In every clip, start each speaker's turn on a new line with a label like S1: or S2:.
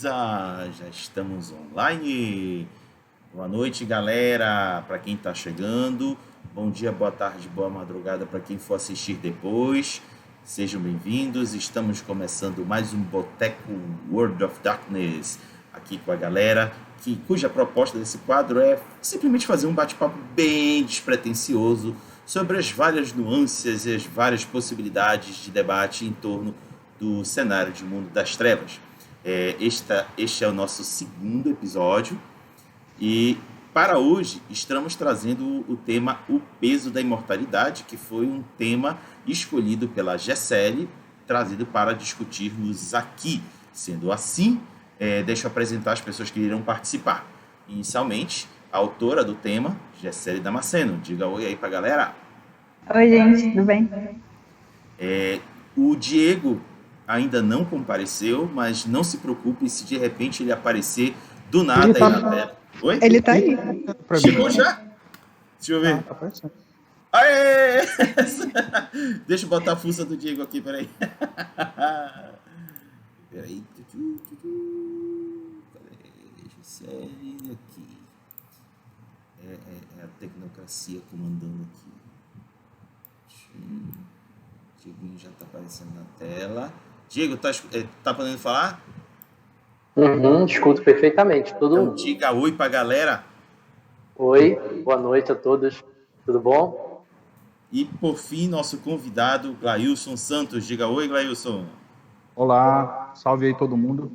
S1: Beleza? Já estamos online. Boa noite, galera, para quem está chegando. Bom dia, boa tarde, boa madrugada para quem for assistir depois. Sejam bem-vindos. Estamos começando mais um Boteco World of Darkness aqui com a galera, cuja proposta desse quadro é simplesmente fazer um bate-papo bem despretensioso sobre as várias nuances e as várias possibilidades de debate em torno do cenário de Mundo das Trevas. Este é o nosso segundo episódio e para hoje estamos trazendo o tema O Peso da Imortalidade, que foi um tema escolhido pela Gessele, trazido para discutirmos aqui. Sendo assim, deixa eu apresentar as pessoas que irão participar. Inicialmente, a autora do tema, Gessele Damasceno. Diga oi aí pra galera.
S2: Oi, gente, tudo bem?
S1: O Diego ainda não compareceu, mas não se preocupe se de repente ele aparecer do nada aí na tela. Oi?
S2: Ele tá aí.
S1: Chegou já? Deixa eu ver.
S3: Tá aparecendo.
S1: Aê! Deixa eu botar a fuça do Diego aqui, peraí. Peraí. Série aqui. É a tecnocracia comandando aqui. Dieguinho já tá aparecendo na tela. Diego, tá podendo falar?
S4: Escuto perfeitamente.
S1: Então diga oi pra galera.
S4: Oi, boa noite a todos. Tudo bom?
S1: E por fim, nosso convidado, Glailson Santos. Diga oi, Glailson.
S3: Olá, salve aí todo mundo.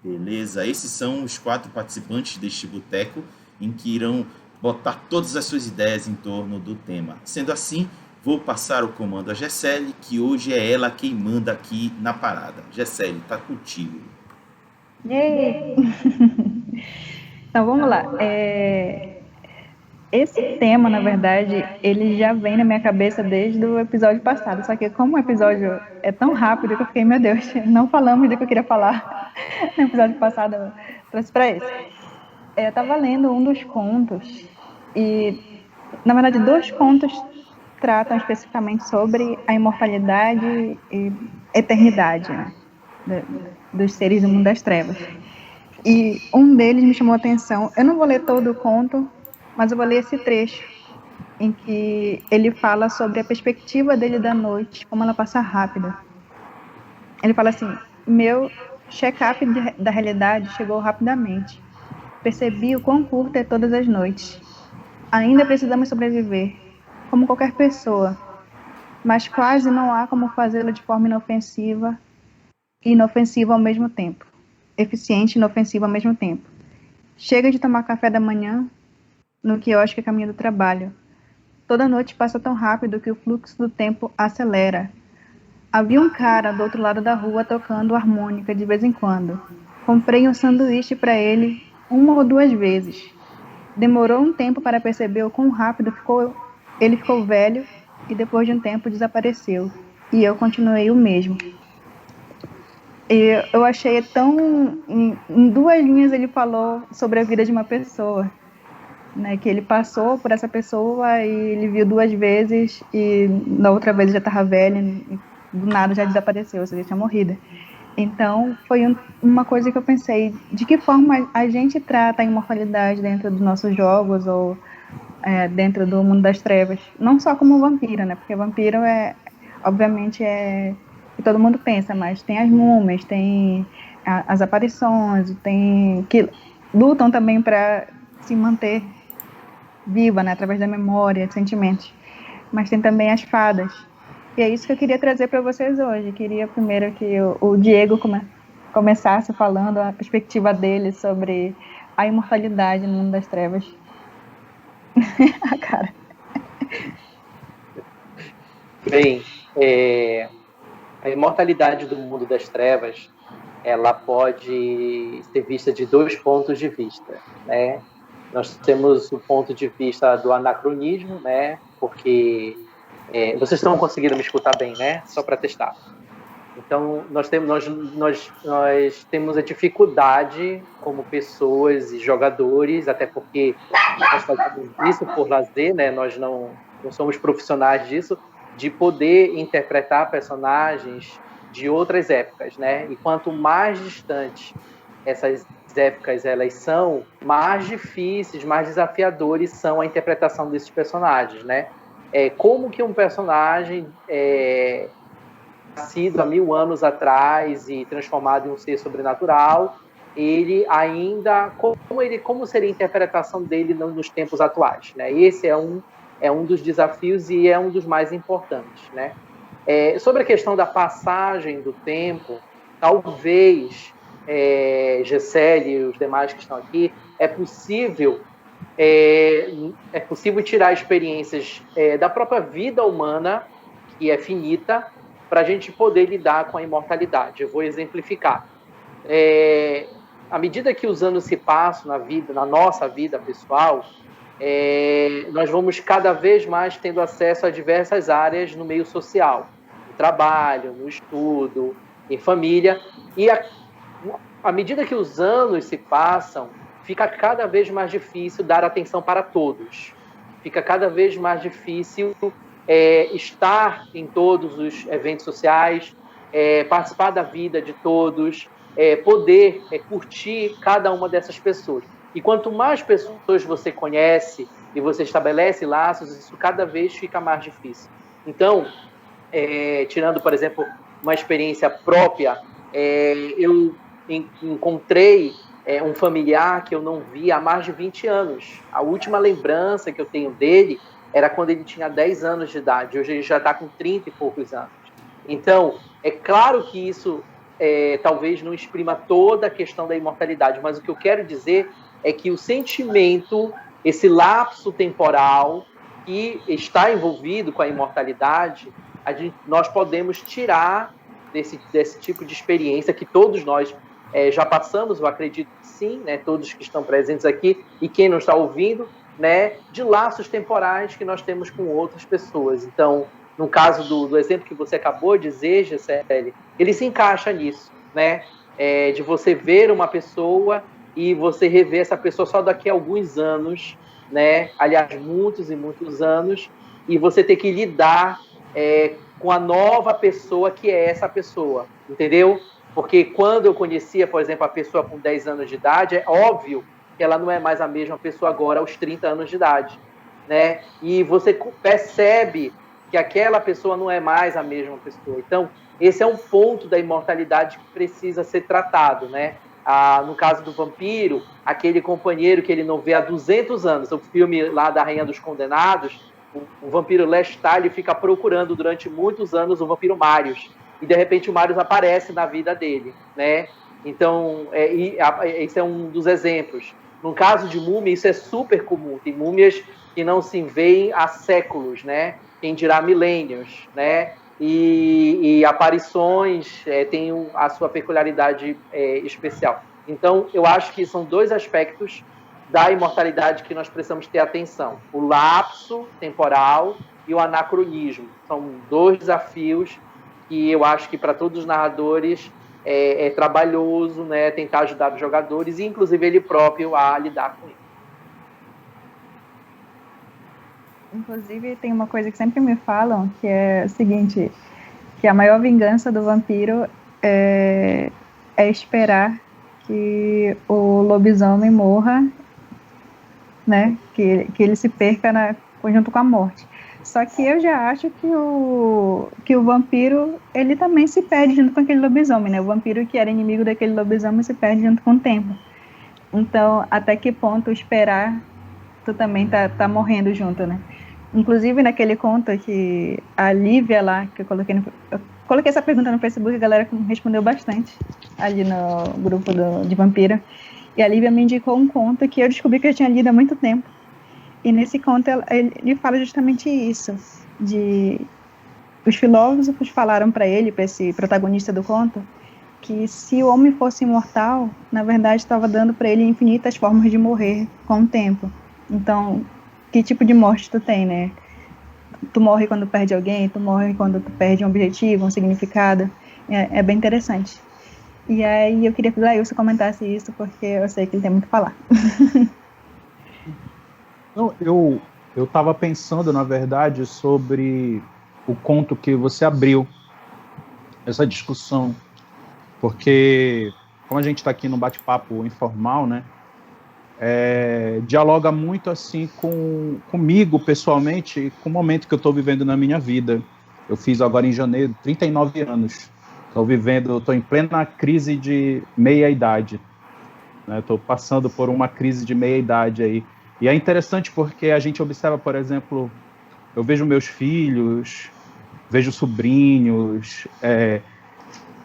S1: Beleza, esses são os 4 participantes deste boteco em que irão botar todas as suas ideias em torno do tema. Sendo assim, vou passar o comando a Gessele, que hoje é ela quem manda aqui na parada. Gessele, tá contigo.
S2: Yay! Então, vamos lá. Esse tema, na verdade, ele já vem na minha cabeça desde o episódio passado. Só que como o episódio é tão rápido que eu fiquei, meu Deus, não falamos do que eu queria falar no episódio passado, eu trouxe para esse. Eu estava lendo um dos contos e, na verdade, 2 contos tratam especificamente sobre a imortalidade e eternidade, né, dos seres do mundo das trevas. E um deles me chamou a atenção. Eu não vou ler todo o conto, mas eu vou ler esse trecho em que ele fala sobre a perspectiva dele da noite, como ela passa rápida. Ele fala assim: meu check-up da realidade chegou rapidamente. Percebi o quão curta é todas as noites. Ainda precisamos sobreviver, como qualquer pessoa, mas quase não há como fazê-lo de forma inofensiva e inofensiva ao mesmo tempo. Eficiente e inofensiva ao mesmo tempo. Chega de tomar café da manhã no quiosque a caminho do trabalho. Toda noite passa tão rápido que o fluxo do tempo acelera. Havia um cara do outro lado da rua tocando harmônica de vez em quando. Comprei um sanduíche para ele 1 ou 2 vezes. Demorou um tempo para perceber o quão rápido ele ficou velho e depois de um tempo desapareceu. E eu continuei o mesmo. E eu achei tão... Em 2 linhas ele falou sobre a vida de uma pessoa, né, que ele passou por essa pessoa e ele viu 2 vezes e na outra vez ele já estava velho e do nada já desapareceu, ou seja, ele tinha morrido. Então foi uma coisa que eu pensei, de que forma a gente trata a imortalidade dentro dos nossos jogos ou dentro do mundo das trevas, não só como vampiro, né, porque vampiro obviamente que todo mundo pensa, mas tem as múmias, tem as aparições, tem que lutam também para se manter viva, né, através da memória, de sentimentos. Mas tem também as fadas. E é isso que eu queria trazer para vocês hoje. Eu queria primeiro que o Diego começasse falando a perspectiva dele sobre a imortalidade no mundo das trevas. A cara.
S4: Bem, a imortalidade do mundo das trevas, ela pode ser vista de 2 pontos de vista, né? Nós temos o ponto de vista do anacronismo, né? Porque vocês estão conseguindo me escutar bem, né? Só para testar. Então, nós temos a dificuldade como pessoas e jogadores, até porque nós fazemos isso por lazer, né? Nós não somos profissionais disso, de poder interpretar personagens de outras épocas, né? E quanto mais distantes essas épocas elas são, mais difíceis, mais desafiadores são a interpretação desses personagens, né? Como que um personagem nascido há 1000 anos atrás e transformado em um ser sobrenatural, ele ainda, como seria a interpretação dele nos tempos atuais, né? Esse é um dos desafios e é um dos mais importantes, né? Sobre a questão da passagem do tempo, talvez Gessele e os demais que estão aqui, é possível tirar experiências da própria vida humana, que é finita, para a gente poder lidar com a imortalidade. Eu vou exemplificar. À medida que os anos se passam na nossa vida pessoal, nós vamos cada vez mais tendo acesso a diversas áreas no meio social, no trabalho, no estudo, em família, e à medida que os anos se passam, fica cada vez mais difícil dar atenção para todos, fica cada vez mais difícil estar em todos os eventos sociais, participar da vida de todos, poder curtir cada uma dessas pessoas. E quanto mais pessoas você conhece e você estabelece laços, isso cada vez fica mais difícil. Então, tirando, por exemplo, uma experiência própria, eu encontrei um familiar que eu não vi há mais de 20 anos. A última lembrança que eu tenho dele era quando ele tinha 10 anos de idade. Hoje ele já está com 30 e poucos anos. Então, é claro que isso talvez não exprima toda a questão da imortalidade, mas o que eu quero dizer é que o sentimento, esse lapso temporal que está envolvido com a imortalidade, nós podemos tirar desse tipo de experiência que todos nós já passamos, eu acredito que sim, né, todos que estão presentes aqui e quem não está ouvindo, né, de laços temporais que nós temos com outras pessoas. Então, no caso do exemplo que você acabou de dizer, Gessele, ele se encaixa nisso, né, de você ver uma pessoa e você rever essa pessoa só daqui a alguns anos, né, aliás, muitos e muitos anos, e você ter que lidar com a nova pessoa que é essa pessoa, entendeu? Porque quando eu conhecia, por exemplo, a pessoa com 10 anos de idade, é óbvio que ela não é mais a mesma pessoa agora aos 30 anos de idade, né? E você percebe que aquela pessoa não é mais a mesma pessoa. Então, esse é um ponto da imortalidade que precisa ser tratado, né? No caso do vampiro, aquele companheiro que ele não vê há 200 anos, o filme lá da Rainha dos Condenados, o vampiro Lestat, ele fica procurando durante muitos anos o vampiro Marius, e de repente o Marius aparece na vida dele, né? Então, esse é um dos exemplos. No caso de múmia, isso é super comum. Tem múmias que não se veem há séculos, né? Quem dirá milênios, né? E aparições têm a sua peculiaridade especial. Então, eu acho que são dois aspectos da imortalidade que nós precisamos ter atenção. O lapso temporal e o anacronismo. São dois desafios que eu acho que para todos os narradores é trabalhoso, né, tentar ajudar os jogadores e inclusive ele próprio a lidar com isso.
S2: Inclusive tem uma coisa que sempre me falam, que é o seguinte, que a maior vingança do vampiro é esperar que o lobisomem morra, né, que ele se perca junto com a morte. Só que eu já acho que o vampiro, ele também se perde junto com aquele lobisomem, né? O vampiro que era inimigo daquele lobisomem se perde junto com o tempo. Então, até que ponto esperar, tu também tá morrendo junto, né? Inclusive, naquele conto que a Lívia lá, que eu coloquei essa pergunta no Facebook, a galera respondeu bastante ali no grupo de vampiro. E a Lívia me indicou um conto que eu descobri que eu tinha lido há muito tempo. E nesse conto ele fala justamente isso, os filósofos falaram para ele, para esse protagonista do conto, que se o homem fosse imortal, na verdade estava dando para ele infinitas formas de morrer com o tempo. Então, que tipo de morte tu tem, né? Tu morre quando perde alguém, tu morre quando tu perde um objetivo, um significado. É bem interessante. E aí eu queria que o Glailson comentasse isso, porque eu sei que ele tem muito a falar.
S3: Não, eu estava pensando, na verdade, sobre o conto que você abriu. essa discussão, porque como a gente está aqui num bate-papo informal, né, dialoga muito assim comigo pessoalmente, com o momento que eu estou vivendo na minha vida. Eu fiz agora em janeiro 39 anos. Estou em plena crise de meia-idade. Estou passando por uma crise de meia-idade aí. E é interessante porque a gente observa, por exemplo, eu vejo meus filhos, vejo sobrinhos,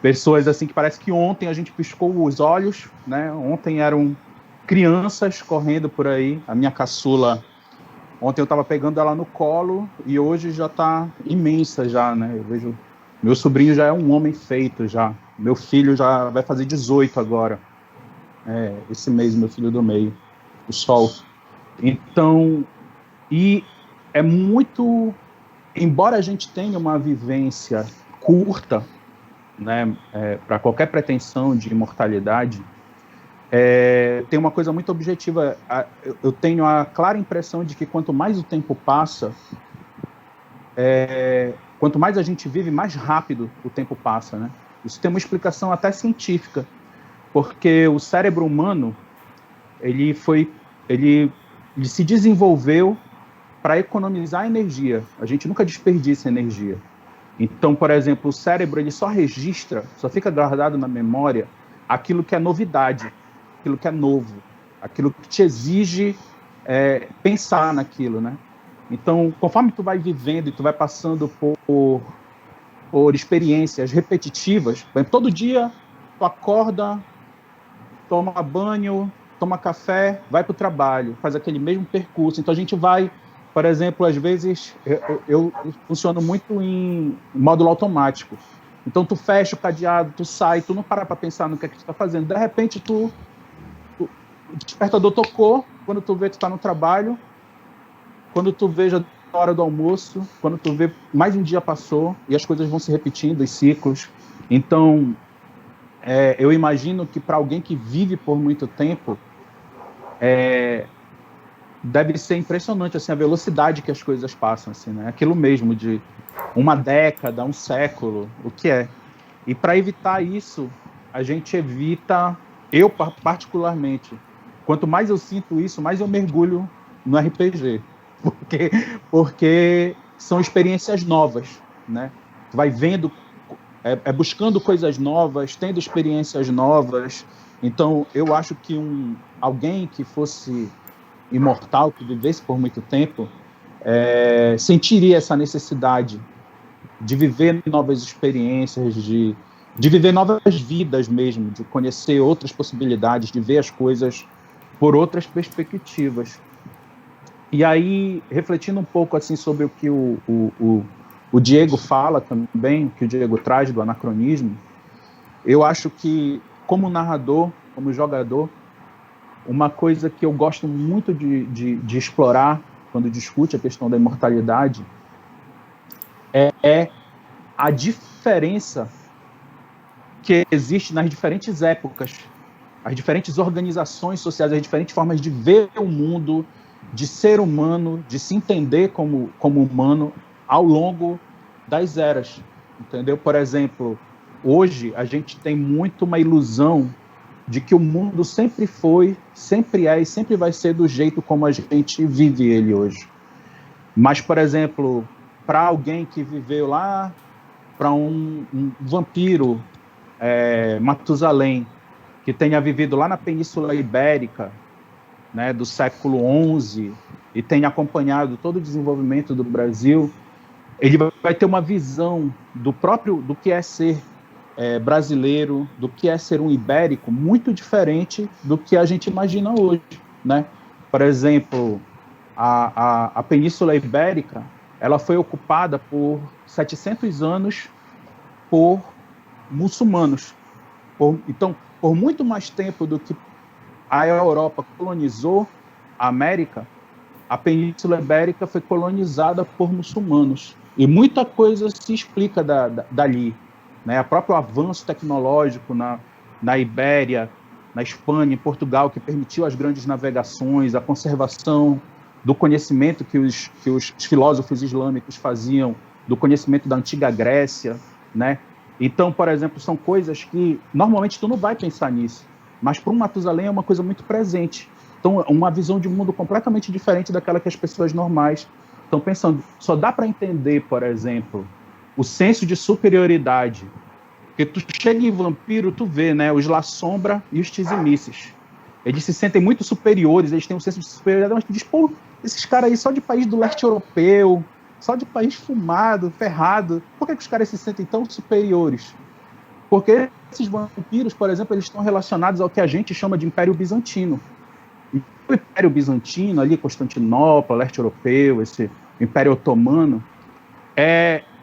S3: pessoas assim que parece que ontem a gente piscou os olhos, né? Ontem eram crianças correndo por aí. A minha caçula, ontem eu estava pegando ela no colo e hoje já está imensa já, né? Eu vejo, meu sobrinho já é um homem feito já. Meu filho já vai fazer 18 agora. Esse mês, meu filho do meio, o Sol. Então, e é muito, embora a gente tenha uma vivência curta, né, para qualquer pretensão de imortalidade, tem uma coisa muito objetiva. Eu tenho a clara impressão de que quanto mais o tempo passa, quanto mais a gente vive, mais rápido o tempo passa, né? Isso tem uma explicação até científica, porque o cérebro humano ele se desenvolveu para economizar energia. A gente nunca desperdiça energia. Então, por exemplo, o cérebro ele só fica guardado na memória aquilo que é novidade, aquilo que é novo, aquilo que te exige pensar naquilo, né? Então, conforme tu vai vivendo e tu vai passando por experiências repetitivas, por exemplo, todo dia tu acorda, toma banho, toma café, vai para o trabalho, faz aquele mesmo percurso. Então a gente vai, por exemplo, às vezes eu funciono muito em módulo automático. Então tu fecha o cadeado, tu sai, tu não para pensar no que é que tu está fazendo. De repente o despertador tocou, quando tu vê tu está no trabalho, quando tu veja a hora do almoço, quando tu vê mais um dia passou e as coisas vão se repetindo, os ciclos. Então eu imagino que para alguém que vive por muito tempo, deve ser impressionante assim, a velocidade que as coisas passam. Assim, né? Aquilo mesmo de uma década, um século, o que é. E para evitar isso, a gente evita, eu particularmente, quanto mais eu sinto isso, mais eu mergulho no RPG. Porque são experiências novas. Né? Tu vai vendo... buscando coisas novas, tendo experiências novas. Então, eu acho que alguém que fosse imortal, que vivesse por muito tempo, sentiria essa necessidade de viver novas experiências, de viver novas vidas mesmo, de conhecer outras possibilidades, de ver as coisas por outras perspectivas. E aí, refletindo um pouco assim sobre o que o Diego fala também, que o Diego traz do anacronismo, eu acho que, como narrador, como jogador, uma coisa que eu gosto muito de explorar quando discute a questão da imortalidade é a diferença que existe nas diferentes épocas, as diferentes organizações sociais, as diferentes formas de ver o mundo, de ser humano, de se entender como humano, ao longo das eras, entendeu? Por exemplo, hoje a gente tem muito uma ilusão de que o mundo sempre foi, sempre é e sempre vai ser do jeito como a gente vive ele hoje. Mas, por exemplo, para alguém que viveu lá, para um vampiro, Matusalém, que tenha vivido lá na Península Ibérica, né, do século XI, e tenha acompanhado todo o desenvolvimento do Brasil, ele vai ter uma visão do que é ser brasileiro, do que é ser um ibérico, muito diferente do que a gente imagina hoje, né? Por exemplo, a Península Ibérica, ela foi ocupada por 700 anos por muçulmanos. Então, por muito mais tempo do que a Europa colonizou a América, a Península Ibérica foi colonizada por muçulmanos. E muita coisa se explica dali. Né? O próprio avanço tecnológico na Ibéria, na Espanha, em Portugal, que permitiu as grandes navegações, a conservação do conhecimento que os filósofos islâmicos faziam, do conhecimento da antiga Grécia, né? Então, por exemplo, são coisas que normalmente tu não vai pensar nisso, mas para um Matusalém é uma coisa muito presente. Então, uma visão de mundo completamente diferente daquela que as pessoas normais estão pensando. Só dá para entender, por exemplo, o senso de superioridade. Porque tu chega em Vampiro, tu vê, né, os La Sombra e os Tizimices. Eles se sentem muito superiores, eles têm um senso de superioridade, mas tu diz, pô, esses caras aí só de país do leste europeu, só de país fumado, ferrado, por que os caras se sentem tão superiores? Porque esses vampiros, por exemplo, eles estão relacionados ao que a gente chama de Império Bizantino. E o Império Bizantino, ali, Constantinopla, leste europeu, esse Império Otomano,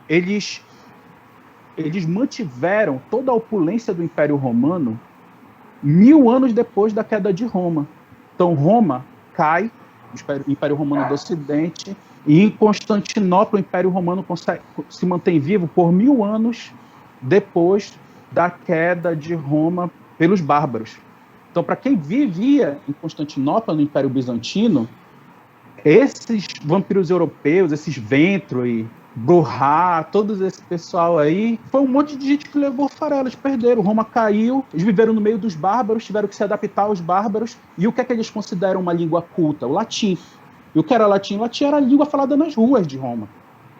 S3: eles mantiveram toda a opulência do Império Romano 1000 anos depois da queda de Roma. Então, Roma cai, o Império Romano do Ocidente, e em Constantinopla o Império Romano se mantém vivo por 1000 anos depois da queda de Roma pelos bárbaros. Então, para quem vivia em Constantinopla, no Império Bizantino, esses vampiros europeus, esses Ventro e Bruhá, todo esse pessoal aí, foi um monte de gente que levou farela, eles perderam. Roma caiu, eles viveram no meio dos bárbaros, tiveram que se adaptar aos bárbaros. E o que é que eles consideram uma língua culta? O latim. E o que era latim? O latim era a língua falada nas ruas de Roma.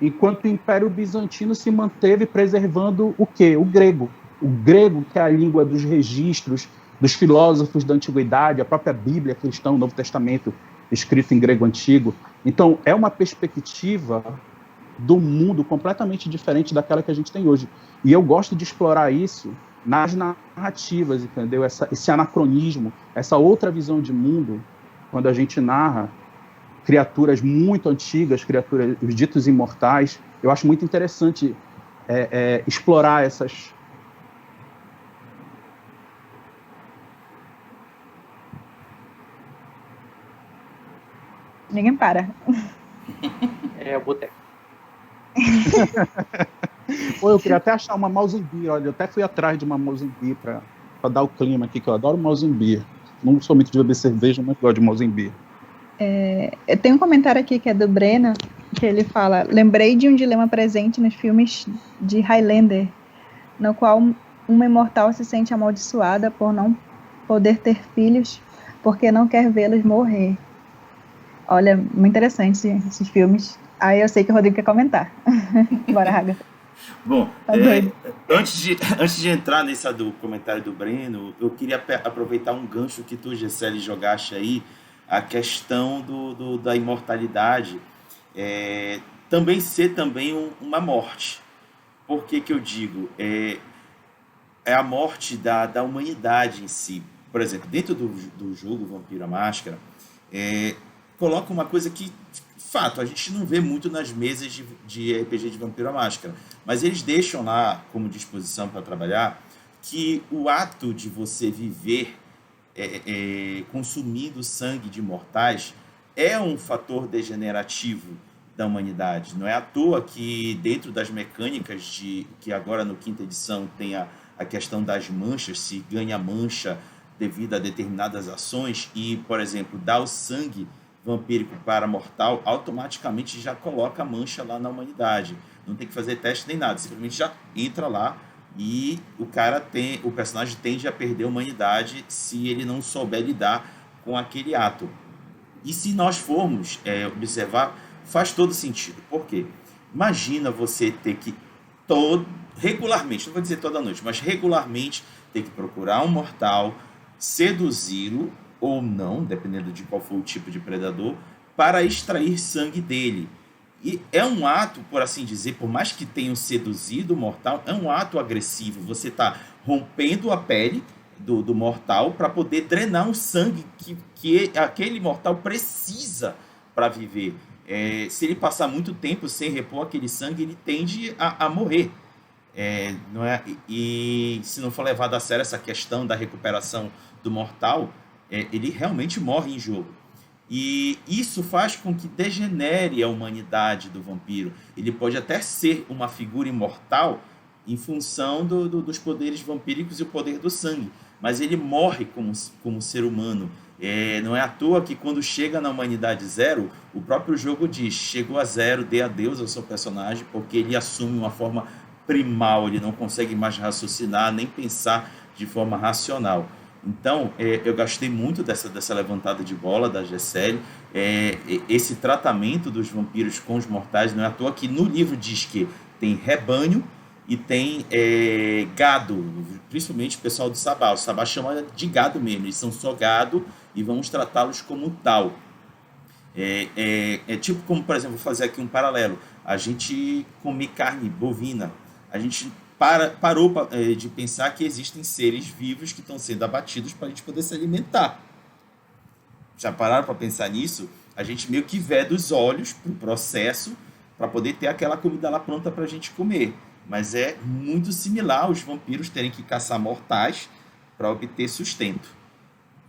S3: Enquanto o Império Bizantino se manteve preservando o quê? O grego. O grego, que é a língua dos registros, dos filósofos da antiguidade, a própria Bíblia cristã, o Novo Testamento, escrito em grego antigo. Então, é uma perspectiva do mundo completamente diferente daquela que a gente tem hoje. E eu gosto de explorar isso nas narrativas, entendeu? Esse anacronismo, essa outra visão de mundo, quando a gente narra criaturas muito antigas, criaturas, os ditos imortais. Eu acho muito interessante explorar essas...
S2: Ninguém para.
S4: É o boteco.
S3: Pô, eu queria até achar uma Mausenbier, olha, eu até fui atrás de uma Mausenbier para dar o clima aqui, que eu adoro Mausenbier. Não sou muito de beber cerveja, mas gosto de Mausenbier.
S2: Tem um comentário aqui que é do Breno, que ele fala: lembrei de um dilema presente nos filmes de Highlander, no qual uma imortal se sente amaldiçoada por não poder ter filhos, porque não quer vê-los morrer. Olha, muito interessante esses filmes. Aí eu sei que o Rodrigo quer comentar. Bora, Raga.
S1: Bom,
S2: Tá
S1: antes de entrar nessa do comentário do Breno, eu queria aproveitar um gancho que tu, Gessele, jogaste aí, a questão da imortalidade, também ser uma morte. Por que eu digo? É a morte da humanidade em si. Por exemplo, dentro do jogo Vampiro à Máscara, coloca uma coisa que, de fato, a gente não vê muito nas mesas de RPG de Vampiro à Máscara, mas eles deixam lá como disposição para trabalhar que o ato de você viver consumindo sangue de mortais é um fator degenerativo da humanidade. Não é à toa que dentro das mecânicas que agora no quinta edição tem a questão das manchas, se ganha mancha devido a determinadas ações e, por exemplo, dar o sangue vampírico para mortal, automaticamente já coloca a mancha lá na humanidade. Não tem que fazer teste nem nada, simplesmente já entra lá e o personagem tende a perder a humanidade se ele não souber lidar com aquele ato. E se nós formos observar, faz todo sentido. Por quê? Imagina você ter que regularmente, não vou dizer toda noite, mas regularmente ter que procurar um mortal, seduzi-lo ou não, dependendo de qual for o tipo de predador, para extrair sangue dele. E é um ato, por assim dizer, por mais que tenham seduzido o mortal, é um ato agressivo. Você está rompendo a pele do mortal para poder drenar o sangue que aquele mortal precisa para viver. Se ele passar muito tempo sem repor aquele sangue, ele tende a morrer. Não é? E se não for levado a sério essa questão da recuperação do mortal, ele realmente morre em jogo. E isso faz com que degenere a humanidade do vampiro. Ele pode até ser uma figura imortal em função dos poderes vampíricos e o poder do sangue, mas ele morre como ser humano. Não é à toa que quando chega na humanidade zero, o próprio jogo diz: chegou a zero, dê adeus ao seu personagem, porque ele assume uma forma primal, ele não consegue mais raciocinar, nem pensar de forma racional. Então, eu gostei muito dessa levantada de bola da Gessélia. Esse tratamento dos vampiros com os mortais, não é à toa que no livro diz que tem rebanho e tem gado, principalmente o pessoal do Sabá. O Sabá chama de gado mesmo, eles são só gado e vamos tratá-los como tal. Tipo como, por exemplo, vou fazer aqui um paralelo. A gente come carne bovina, a gente parou de pensar que existem seres vivos que estão sendo abatidos para a gente poder se alimentar. Já pararam para pensar nisso? A gente meio que veda os olhos para o processo para poder ter aquela comida lá pronta para a gente comer. Mas é muito similar aos vampiros terem que caçar mortais para obter sustento.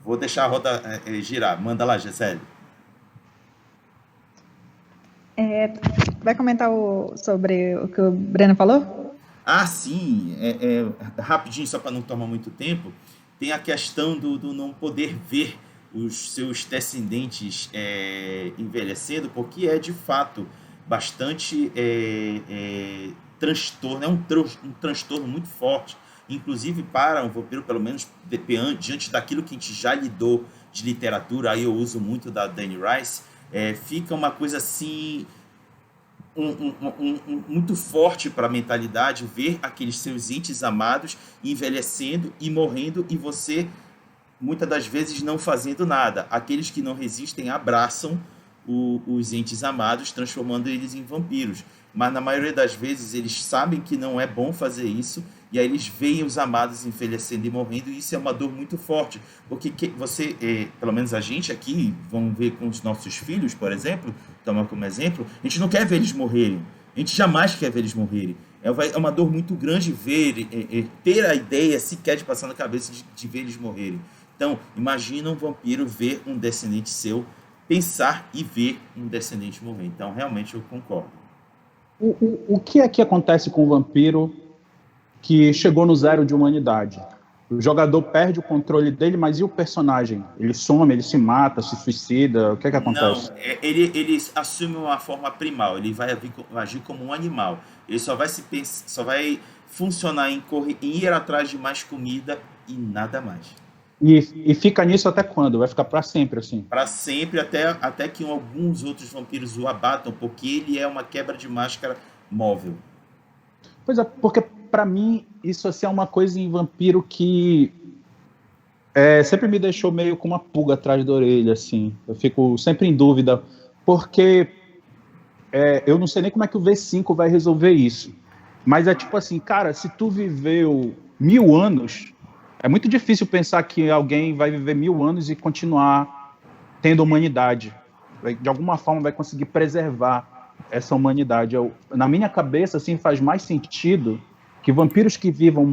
S1: Vou deixar a roda girar. Manda lá, Gessélia.
S2: Vai comentar sobre o que o Breno falou?
S1: Sim. Rapidinho, só para não tomar muito tempo. Tem a questão do não poder ver os seus descendentes envelhecendo, porque de fato bastante transtorno, um transtorno muito forte, inclusive para um vampiro, pelo menos diante daquilo que a gente já lidou de literatura, aí eu uso muito da Dani Rice, fica uma coisa assim, muito forte para a mentalidade, ver aqueles seus entes amados envelhecendo e morrendo, e você, muitas das vezes, não fazendo nada. Aqueles que não resistem abraçam os entes amados, transformando eles em vampiros. Mas, na maioria das vezes, eles sabem que não é bom fazer isso, e aí eles veem os amados envelhecendo e morrendo, e isso é uma dor muito forte. Porque você, pelo menos a gente aqui, vamos ver com os nossos filhos, por exemplo, tomar como exemplo, a gente não quer ver eles morrerem. A gente jamais quer ver eles morrerem. É uma dor muito grande ver, ter a ideia sequer de passar na cabeça de ver eles morrerem. Então, imagina um vampiro ver um descendente seu, pensar e ver um descendente morrer. Então, realmente, eu concordo.
S3: O que é que acontece com o vampiro que chegou no 0 de humanidade? O jogador perde o controle dele, mas e o personagem? Ele some, ele se mata, se suicida? O que é que acontece?
S1: Não, ele assume uma forma primal, ele vai agir como um animal. Ele só vai funcionar em ir atrás de mais comida e nada mais.
S3: E fica nisso até quando? Vai ficar para sempre assim?
S1: Para sempre, até que alguns outros vampiros o abatam, porque ele é uma quebra de máscara móvel.
S3: Pois é, porque para mim isso assim, é uma coisa em vampiro que sempre me deixou meio com uma pulga atrás da orelha, assim. Eu fico sempre em dúvida, porque eu não sei nem como é que o V5 vai resolver isso. Mas é tipo assim, cara, se tu viveu 1000 anos... É muito difícil pensar que alguém vai viver 1000 anos e continuar tendo humanidade. De alguma forma vai conseguir preservar essa humanidade. Na minha cabeça, assim, faz mais sentido que vampiros que vivam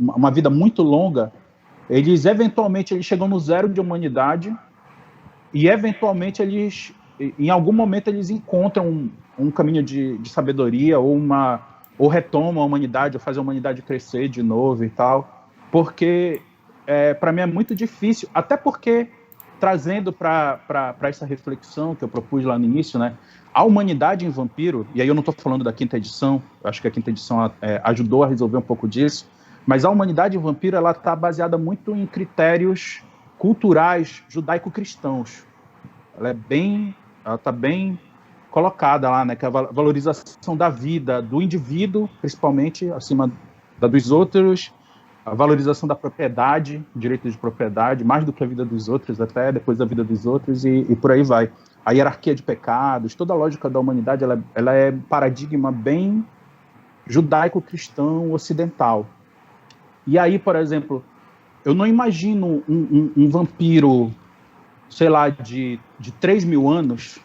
S3: uma vida muito longa, eles eventualmente eles chegam no 0 de humanidade e eventualmente em algum momento eles encontram um caminho de sabedoria ou retomam a humanidade, ou fazem a humanidade crescer de novo e tal. Porque para mim é muito difícil, até porque, trazendo para essa reflexão que eu propus lá no início, né, a humanidade em Vampiro, e aí eu não estou falando da 5ª edição, eu acho que a 5ª edição ajudou a resolver um pouco disso, mas a humanidade em Vampiro ela está baseada muito em critérios culturais judaico-cristãos. Ela está bem colocada lá, né, que é a valorização da vida, do indivíduo, principalmente, acima dos outros, a valorização da propriedade, direito de propriedade, mais do que a vida dos outros, até depois da vida dos outros, e por aí vai. A hierarquia de pecados, toda a lógica da humanidade, ela é um paradigma bem judaico-cristão ocidental. E aí, por exemplo, eu não imagino um vampiro, sei lá, de 3.000 anos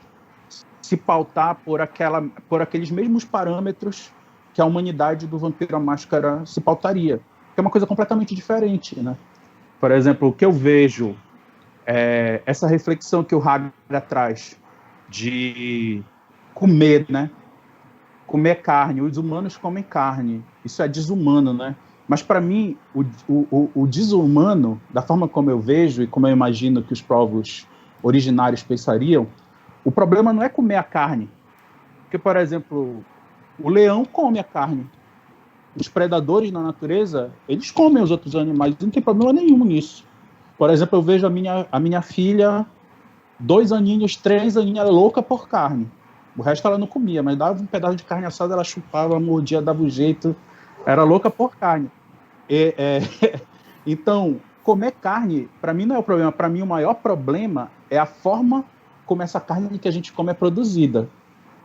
S3: se pautar por aqueles mesmos parâmetros que a humanidade do Vampiro à Máscara se pautaria. Que é uma coisa completamente diferente, né? Por exemplo, o que eu vejo, essa reflexão que o Hagar traz de comer, né? Comer carne, os humanos comem carne, isso é desumano, né? Mas para mim, o desumano, da forma como eu vejo e como eu imagino que os povos originários pensariam, o problema não é comer a carne, porque, por exemplo, o leão come a carne, os predadores na natureza, eles comem os outros animais, não tem problema nenhum nisso. Por exemplo, eu vejo a minha filha, 2 aninhos, 3 aninhos, ela é louca por carne. O resto ela não comia, mas dava um pedaço de carne assada, ela chupava, mordia, dava um jeito, era louca por carne. Então, comer carne, para mim não é o problema. Para mim, o maior problema é a forma como essa carne que a gente come é produzida.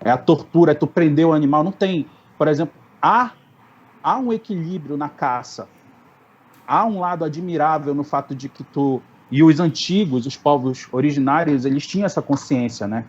S3: É a tortura, é tu prender o animal. Não tem, por exemplo, há um equilíbrio na caça. Há um lado admirável no fato de que e os antigos, os povos originários, eles tinham essa consciência, né?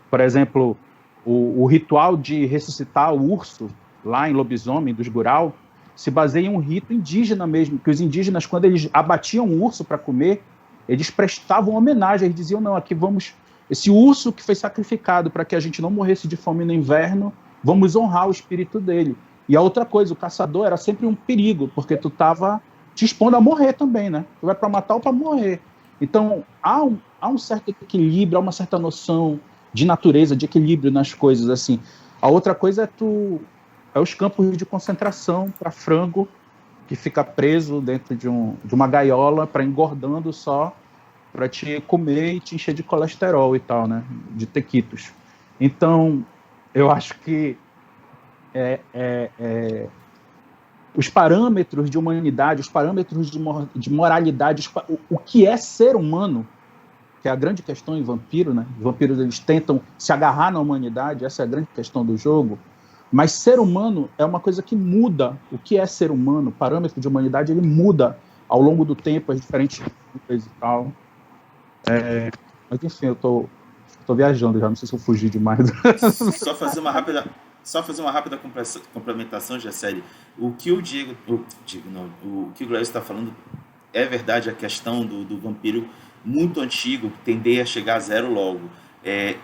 S3: Por exemplo, o ritual de ressuscitar o urso, lá em Lobisomem, dos Gural, se baseia em um rito indígena mesmo, que os indígenas, quando eles abatiam um urso para comer, eles prestavam homenagem, eles diziam, não, aqui vamos, esse urso que foi sacrificado para que a gente não morresse de fome no inverno, vamos honrar o espírito dele. E a outra coisa, o caçador era sempre um perigo, porque tu estava te expondo a morrer também, né? Tu vai para matar ou para morrer. Então, há um certo equilíbrio, há uma certa noção de natureza, de equilíbrio nas coisas, assim. A outra coisa é os campos de concentração para frango, que fica preso dentro de uma gaiola, para engordando só, para te comer e te encher de colesterol e tal, né? De tequitos. Então, eu acho que os parâmetros de humanidade, os parâmetros de moralidade, o que é ser humano, que é a grande questão em Vampiro, né? Os vampiros, eles tentam se agarrar na humanidade, essa é a grande questão do jogo, mas ser humano é uma coisa que muda. O que é ser humano, o parâmetro de humanidade, ele muda ao longo do tempo, as diferentes culturas e tal. Mas enfim, eu tô viajando já, não sei se eu fugi demais.
S1: Só fazer uma rápida complementação, Gessele. O que o Glaucio está falando é verdade, a questão do vampiro muito antigo, tender a chegar a zero logo.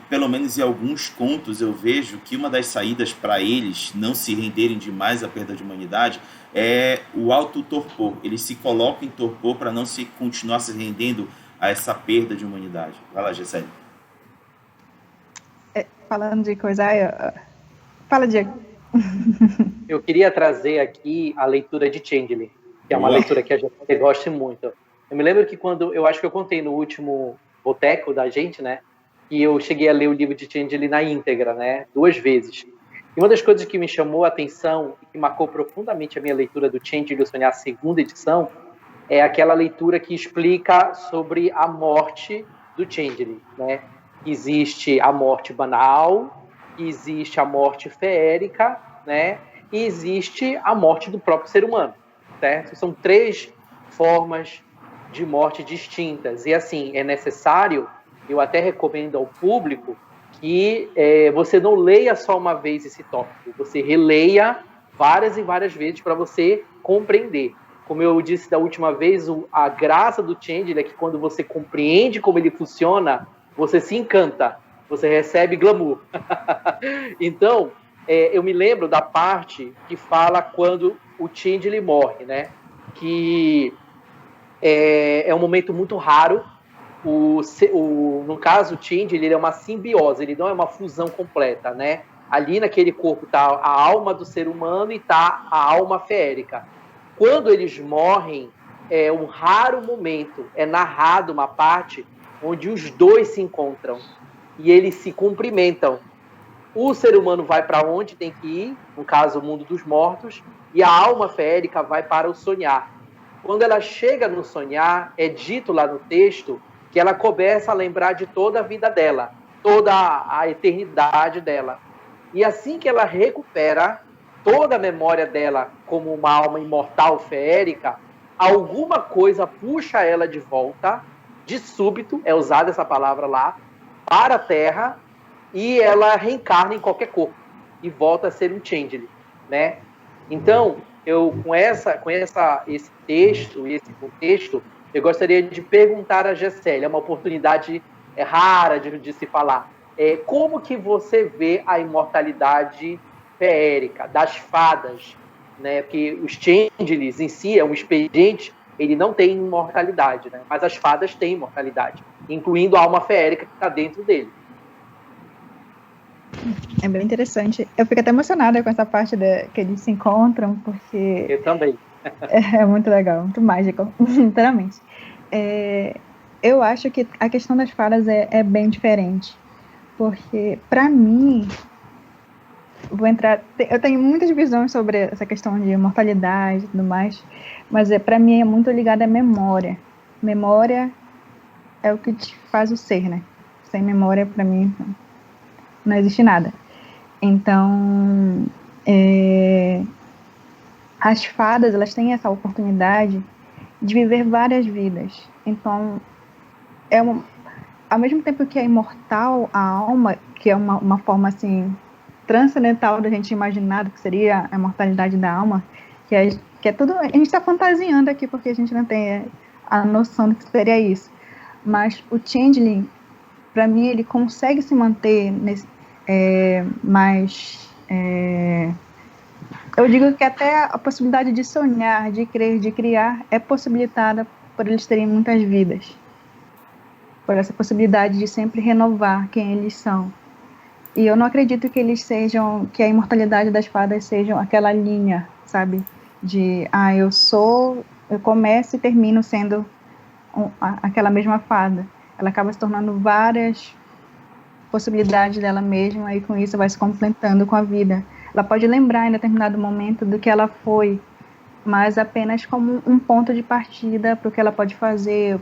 S1: Pelo menos em alguns contos eu vejo que uma das saídas para eles não se renderem demais à perda de humanidade é o auto-torpor. Eles se colocam em torpor para não continuar se rendendo a essa perda de humanidade. Vai lá, Gessele.
S2: Falando de coisa... Fala, Diego.
S4: Eu queria trazer aqui a leitura de Changeling, que é uma leitura que a gente gosta muito. Eu me lembro que eu acho que eu contei no último boteco da gente, né, que eu cheguei a ler o livro de Changeling na íntegra, né, 2 vezes. E uma das coisas que me chamou a atenção e que marcou profundamente a minha leitura do Changeling Sonhar, a 2ª edição, é aquela leitura que explica sobre a morte do Changeling, né? Existe a morte banal, existe a morte feérica, né? E existe a morte do próprio ser humano, certo? São 3 formas de morte distintas. E, assim, é necessário, eu até recomendo ao público, que você não leia só uma vez esse tópico, você releia várias e várias vezes para você compreender. Como eu disse da última vez, a graça do Changeling é que quando você compreende como ele funciona, você se encanta, você recebe glamour. Então, eu me lembro da parte que fala quando o Changeling morre, né? Que é um momento muito raro. No caso, o Changeling, ele é uma simbiose, ele não é uma fusão completa, né? Ali naquele corpo está a alma do ser humano e está a alma feérica. Quando eles morrem, é um raro momento, é narrado uma parte onde os 2 se encontram e eles se cumprimentam. O ser humano vai para onde tem que ir, no caso, o mundo dos mortos, e a alma feérica vai para o sonhar. Quando ela chega no sonhar, é dito lá no texto que ela começa a lembrar de toda a vida dela, toda a eternidade dela. E assim que ela recupera toda a memória dela como uma alma imortal feérica, alguma coisa puxa ela de volta, de súbito, é usada essa palavra lá, para a Terra, e ela reencarna em qualquer corpo e volta a ser um Changeling, né? Então, com esse texto e esse contexto, eu gostaria de perguntar a Gessele, é uma oportunidade rara de se falar, como que você vê a imortalidade feérica, das fadas, né? Porque os Changelings em si é um expediente, ele não tem imortalidade, né? Mas as fadas têm imortalidade, incluindo a alma feérica que está dentro dele.
S2: É bem interessante. Eu fico até emocionada com essa parte que eles se encontram, porque...
S4: Eu também.
S2: É muito legal, muito mágico, literalmente. Eu acho que a questão das fadas é bem diferente, porque, para mim, eu tenho muitas visões sobre essa questão de imortalidade e tudo mais, mas para mim é muito ligada à memória. Memória é o que te faz o ser, né? Sem memória, para mim, não existe nada. Então, as fadas, elas têm essa oportunidade de viver várias vidas. Então, ao mesmo tempo que é imortal a alma, que é uma forma assim transcendental da gente imaginar o que seria a imortalidade da alma, que é tudo, a gente está fantasiando aqui porque a gente não tem a noção do que seria isso. Mas o Changeling, para mim, ele consegue se manter eu digo que até a possibilidade de sonhar, de crer, de criar é possibilitada por eles terem muitas vidas, por essa possibilidade de sempre renovar quem eles são. E eu não acredito que que a imortalidade das fadas sejam aquela linha, sabe, de eu começo e termino sendo aquela mesma fada. Ela acaba se tornando várias possibilidades dela mesma, e com isso vai se completando com a vida. Ela pode lembrar em determinado momento do que ela foi, mas apenas como um ponto de partida para o que ela pode fazer,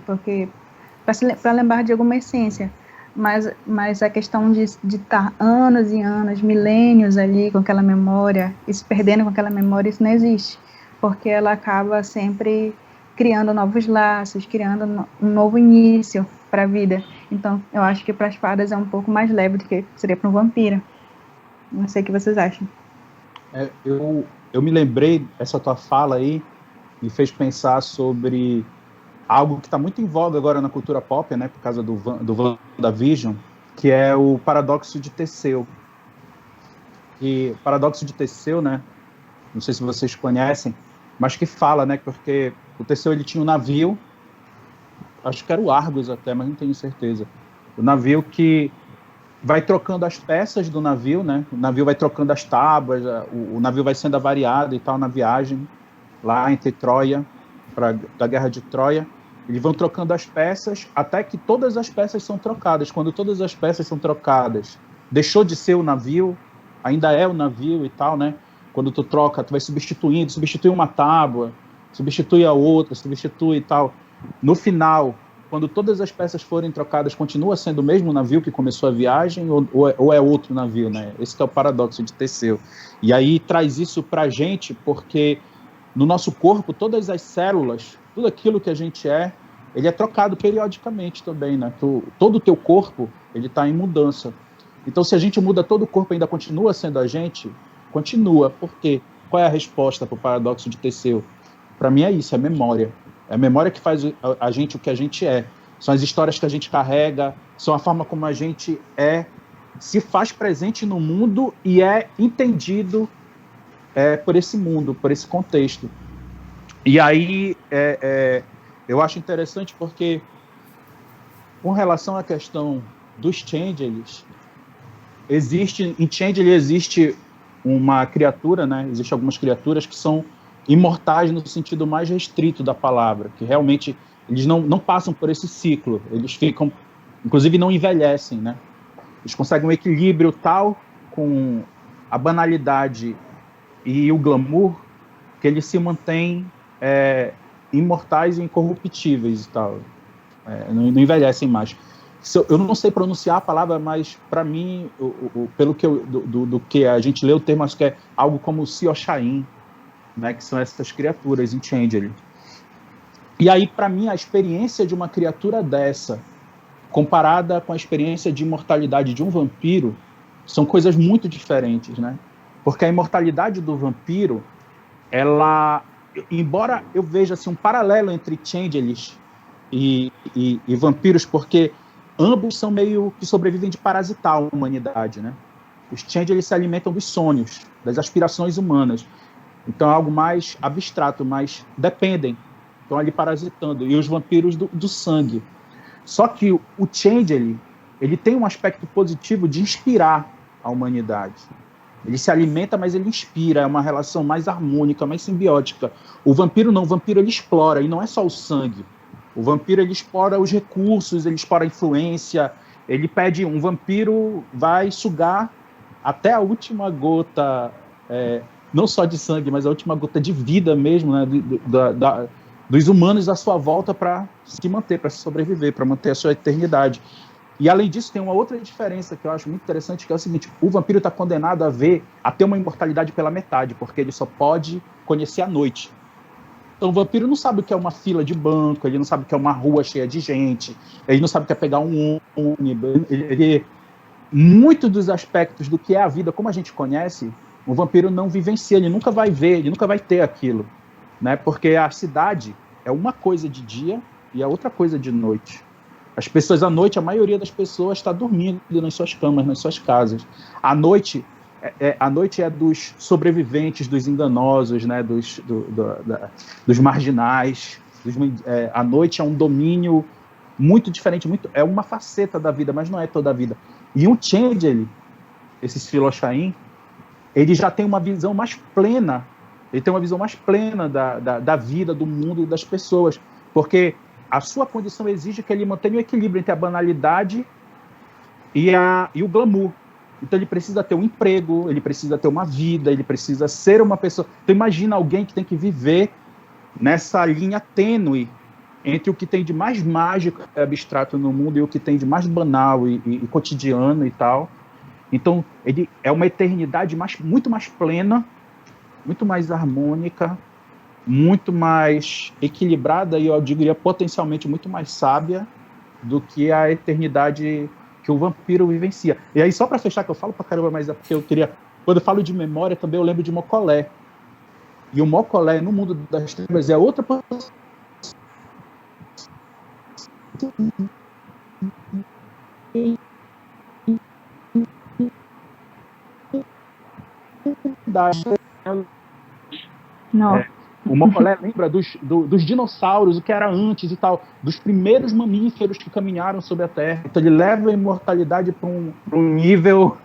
S2: para lembrar de alguma essência. Mas a questão de estar anos e anos, milênios ali com aquela memória, e se perdendo com aquela memória, isso não existe, porque ela acaba sempre criando novos laços, criando um novo início para a vida. Então, eu acho que para as fadas é um pouco mais leve do que seria para um vampiro. Não sei o que vocês acham.
S3: Eu me lembrei, essa tua fala aí me fez pensar sobre algo que está muito em voga agora na cultura pop, né, por causa do WandaVision, que é o paradoxo de Teseu. E o paradoxo de Teseu, né, não sei se vocês conhecem, mas que fala, né, porque o Teseu ele tinha um navio, acho que era o Argos até, mas não tenho certeza. O navio que vai trocando as peças do navio, né? O navio vai trocando as tábuas, o navio vai sendo avariado e tal na viagem, lá entre Troia, da Guerra de Troia. Eles vão trocando as peças até que todas as peças são trocadas. Quando todas as peças são trocadas, deixou de ser o navio, ainda é o navio e tal, né? Quando tu troca, tu vai substitui uma tábua, substitui a outra, substitui e tal. No final, quando todas as peças forem trocadas, continua sendo o mesmo navio que começou a viagem ou é outro navio, né? Esse que é o paradoxo de Teseu. E aí traz isso pra gente porque no nosso corpo, todas as células, tudo aquilo que a gente ele é trocado periodicamente também, né? Todo o teu corpo, ele tá em mudança. Então, se a gente muda todo o corpo e ainda continua sendo a gente, continua. Por quê? Qual é a resposta para o paradoxo de Teseu? Para mim é isso, é memória. É a memória que faz a gente o que a gente é. São as histórias que a gente carrega, são a forma como a gente se faz presente no mundo e é entendido por esse mundo, por esse contexto. E aí eu acho interessante porque, com relação à questão dos Changelings, em Changeling existe uma criatura, né? Existem algumas criaturas que são imortais no sentido mais restrito da palavra, que realmente eles não passam por esse ciclo, eles ficam, inclusive não envelhecem, né? Eles conseguem um equilíbrio tal com a banalidade e o glamour que eles se mantêm imortais e incorruptíveis e tal, não envelhecem mais. Eu não sei pronunciar a palavra, mas para mim, pelo que do que a gente lê o termo, acho que é algo como Sioshain, né, que são essas criaturas em Changeling. E aí, para mim, a experiência de uma criatura dessa, comparada com a experiência de imortalidade de um vampiro, são coisas muito diferentes, né? Porque a imortalidade do vampiro, embora eu veja assim, um paralelo entre Changelings e vampiros, porque ambos são meio que sobrevivem de parasitar a humanidade, né? Os Changelings se alimentam dos sonhos, das aspirações humanas. Então é algo mais abstrato, mas dependem, estão ali parasitando. E os vampiros do sangue. Só que o Changeling, ele tem um aspecto positivo de inspirar a humanidade. Ele se alimenta, mas ele inspira, é uma relação mais harmônica, mais simbiótica. O vampiro não, o vampiro ele explora, e não é só o sangue. O vampiro ele explora os recursos, ele explora a influência, ele pede, um vampiro vai sugar até a última gota, não só de sangue, mas a última gota de vida mesmo, né, dos humanos à sua volta para se manter, para sobreviver, para manter a sua eternidade. E, além disso, tem uma outra diferença que eu acho muito interessante, que é o seguinte: o vampiro está condenado a ter uma imortalidade pela metade, porque ele só pode conhecer a noite. Então, o vampiro não sabe o que é uma fila de banco, ele não sabe o que é uma rua cheia de gente, ele não sabe o que é pegar um ônibus. Muito dos aspectos do que é a vida, como a gente conhece, o vampiro não vivencia, ele nunca vai ver, ele nunca vai ter aquilo, né? Porque a cidade é uma coisa de dia e é outra coisa de noite. As pessoas à noite, a maioria das pessoas está dormindo nas suas camas, nas suas casas. A noite é dos sobreviventes, dos enganosos, né? dos marginais. A noite é um domínio muito diferente, é uma faceta da vida, mas não é toda a vida. E um Changeling, esse Filochain, ele já tem uma visão mais plena, da vida, do mundo e das pessoas, porque a sua condição exige que ele mantenha o equilíbrio entre a banalidade e o glamour. Então ele precisa ter um emprego, ele precisa ter uma vida, ele precisa ser uma pessoa. Então imagina alguém que tem que viver nessa linha tênue entre o que tem de mais mágico e abstrato no mundo e o que tem de mais banal e cotidiano e tal. Então ele é uma eternidade muito mais plena, muito mais harmônica, muito mais equilibrada e, eu diria, potencialmente muito mais sábia do que a eternidade que o vampiro vivencia. E aí, só para fechar, que eu falo pra caramba, mas é porque eu queria... Quando eu falo de memória, também eu lembro de Mokolé. E o Mokolé, no mundo das trevas, é outra possibilidade.
S2: Não.
S3: O Mokolé lembra dos dinossauros, o que era antes e tal, dos primeiros mamíferos que caminharam sobre a Terra. Então ele leva a imortalidade para um nível,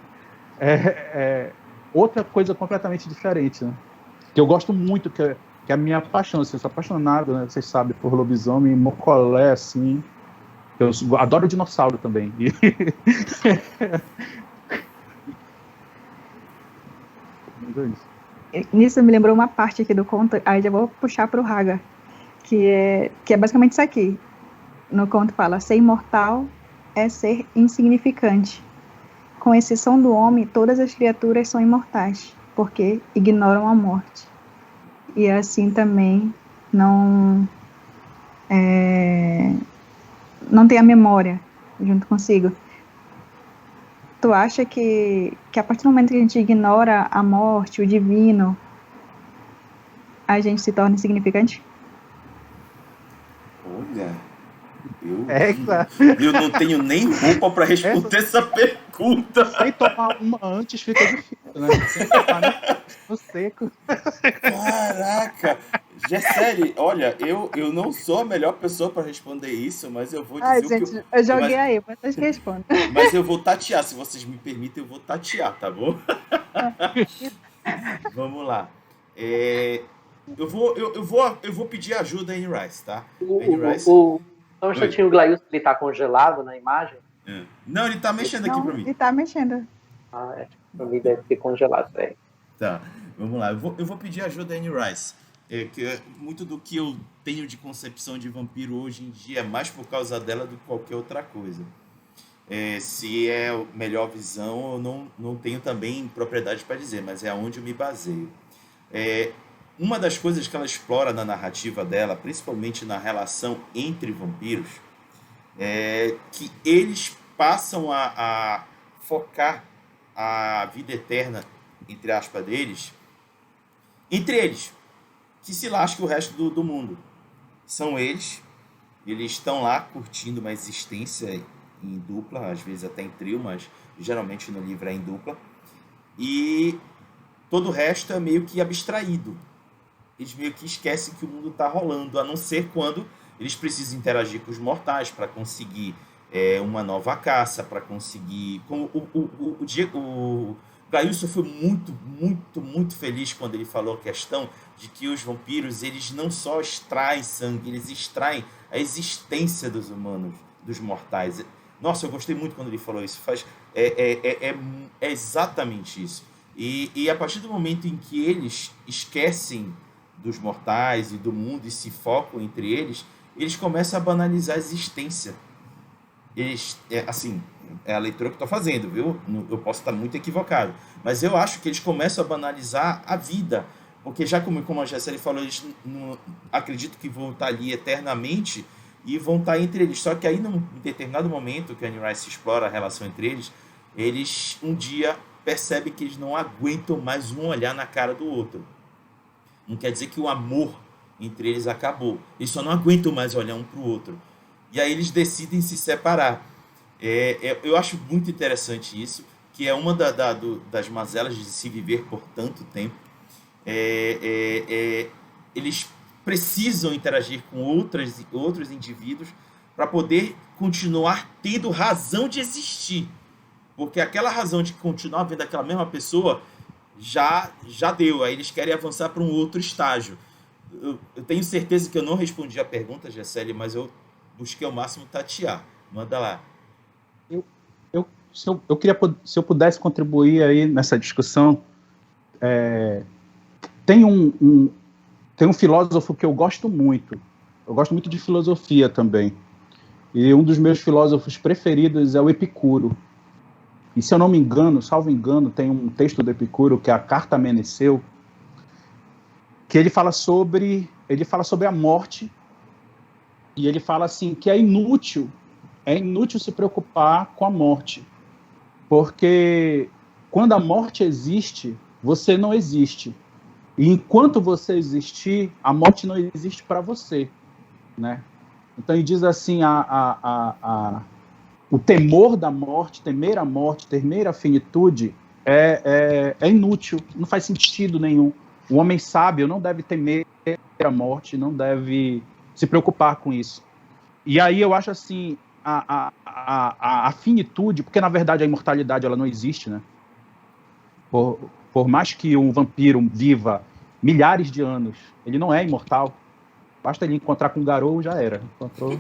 S3: outra coisa completamente diferente, né? Que eu gosto muito, que é a minha paixão, assim, eu sou apaixonado, né? Vocês sabem, por lobisomem, Mokolé, assim. Eu adoro dinossauro também.
S2: Nisso me lembrou uma parte aqui do conto, aí já vou puxar para o Haga, que é basicamente isso aqui. No conto fala: ser imortal é ser insignificante. Com exceção do homem, todas as criaturas são imortais, porque ignoram a morte. E assim também não tem a memória junto consigo. Tu acha que a partir do momento que a gente ignora a morte, o divino, a gente se torna insignificante?
S1: Olha,
S3: Claro.
S1: eu não tenho nem roupa para responder essa pergunta.
S3: Sem tomar uma antes fica difícil, né? Sem tomar no seco.
S1: Caraca! Gessele, olha, eu não sou a melhor pessoa para responder isso, mas eu vou dizer
S2: gente, eu joguei aí, vocês respondem.
S1: Mas eu vou tatear, se vocês me permitem, eu vou tatear, tá bom? Vamos lá. Eu vou pedir ajuda a Anne Rice, tá?
S4: Só um instantinho, o Glailson, ele tá congelado na imagem?
S1: Não, ele tá mexendo aqui pra mim.
S2: Ele tá mexendo.
S4: Pra mim deve ter congelado, velho.
S1: Tá, vamos lá. Eu vou pedir ajuda a Anne Rice. Que muito do que eu tenho de concepção de vampiro hoje em dia é mais por causa dela do que qualquer outra coisa. Se é a melhor visão, eu não tenho também propriedade para dizer, mas é aonde eu me baseio. Uma das coisas que ela explora na narrativa dela, principalmente na relação entre vampiros, é que eles passam a focar a vida eterna, entre aspas, deles, entre eles, que se lasque o resto do mundo. São eles estão lá curtindo uma existência em dupla, às vezes até em trio, mas geralmente no livro é em dupla, e todo o resto é meio que abstraído. Eles meio que esquecem que o mundo está rolando, a não ser quando eles precisam interagir com os mortais para conseguir uma nova caça para conseguir. Como o Gailson foi muito, muito, muito feliz quando ele falou a questão de que os vampiros, eles não só extraem sangue, eles extraem a existência dos humanos, dos mortais. Nossa, eu gostei muito quando ele falou isso. É exatamente isso. E a partir do momento em que eles esquecem dos mortais e do mundo e se focam entre eles começam a banalizar a existência. Assim, é a leitura que eu estou fazendo, viu? Eu posso estar muito equivocado, mas eu acho que eles começam a banalizar a vida, porque já como a Jesseli falou, eles não acredito que vão estar ali eternamente e vão estar entre eles. Só que aí, num determinado momento que a Anne Rice explora a relação entre eles um dia percebem que eles não aguentam mais um olhar na cara do outro. Não quer dizer que o amor entre eles acabou. Eles só não aguentam mais olhar um para o outro. E aí eles decidem se separar. Eu acho muito interessante isso, que é uma das mazelas de se viver por tanto tempo. Eles precisam interagir com outros indivíduos para poder continuar tendo razão de existir. Porque aquela razão de continuar vendo aquela mesma pessoa já deu. Aí eles querem avançar para um outro estágio. Eu tenho certeza que eu não respondi a pergunta, Jesseli, mas eu busquei ao máximo tatear. Manda lá.
S3: Se eu pudesse contribuir aí nessa discussão, tem um filósofo que eu gosto muito. Eu gosto muito de filosofia também. E um dos meus filósofos preferidos é o Epicuro. E se eu não me engano, salvo engano, tem um texto do Epicuro, que é a Carta a Meneceu, que ele fala sobre a morte, e ele fala assim, que é inútil se preocupar com a morte, porque quando a morte existe, você não existe. E enquanto você existir, a morte não existe para você, né? Então ele diz assim, o temor da morte, temer a morte, temer a finitude é inútil, não faz sentido nenhum. O homem sábio não deve temer a morte, não deve se preocupar com isso. E aí eu acho assim, a finitude, porque na verdade a imortalidade ela não existe, né? Por mais que um vampiro viva milhares de anos, ele não é imortal. Basta ele encontrar com um Garou, já era. Encontrou.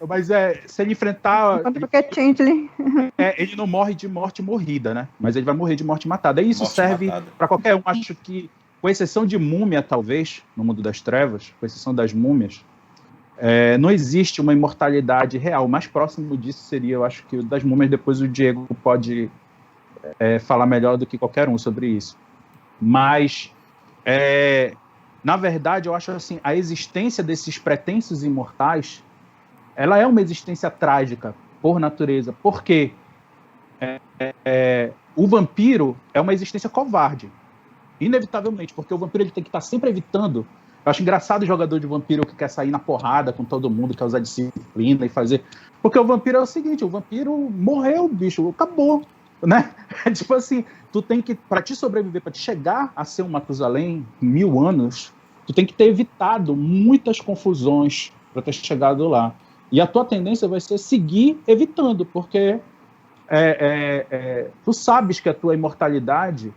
S3: Mas se ele enfrentar... ele não morre de morte morrida, né? Mas ele vai morrer de morte matada. E isso morte serve para qualquer um. Acho que, com exceção de múmia, talvez, no mundo das trevas, com exceção das múmias, não existe uma imortalidade real. O mais próximo disso seria, eu acho, que o das múmias. Depois o Diego pode falar melhor do que qualquer um sobre isso. Mas... na verdade, eu acho assim, a existência desses pretensos imortais, ela é uma existência trágica, por natureza. Por quê? O vampiro é uma existência covarde, inevitavelmente, porque o vampiro ele tem que estar sempre evitando. Eu acho engraçado o jogador de vampiro que quer sair na porrada com todo mundo, quer usar disciplina e fazer... Porque o vampiro é o seguinte, o vampiro morreu, bicho, acabou. Né? Tipo assim, tu tem que, para te sobreviver, para te chegar a ser um Matusalém 1000 anos, tu tem que ter evitado muitas confusões para ter chegado lá. E a tua tendência vai ser seguir evitando, porque tu sabes que a tua imortalidade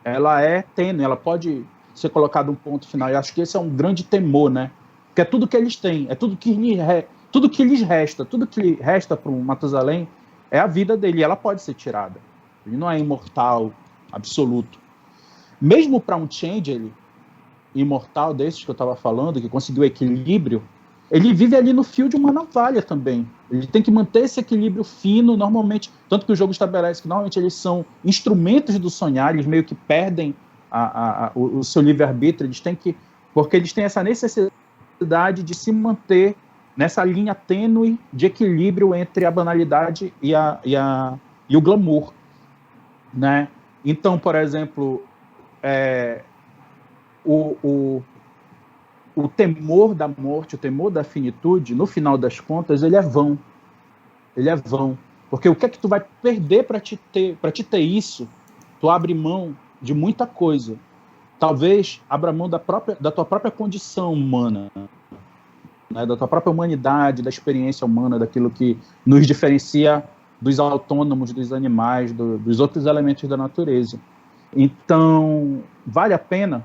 S3: ela é tênue, ela pode ser colocada um ponto final. E acho que esse é um grande temor, né? Porque é tudo que eles têm, é tudo que lhes resta, tudo que resta para um Matusalém é a vida dele, e ela pode ser tirada. Ele não é imortal absoluto. Mesmo para um Changeling imortal desses que eu estava falando, que conseguiu equilíbrio, ele vive ali no fio de uma navalha também. Ele tem que manter esse equilíbrio fino, normalmente, tanto que o jogo estabelece que normalmente eles são instrumentos do sonhar, eles meio que perdem o seu livre-arbítrio, porque eles têm essa necessidade de se manter nessa linha tênue de equilíbrio entre a banalidade e o glamour, né? Então, por exemplo, o temor da morte, o temor da finitude, no final das contas, ele é vão. Ele é vão. Porque o que é que tu vai perder para te ter isso? Tu abre mão de muita coisa. Talvez abra mão da tua própria condição humana. né, da tua própria humanidade, da experiência humana, daquilo que nos diferencia dos autônomos, dos animais, dos outros elementos da natureza. Então, vale a pena?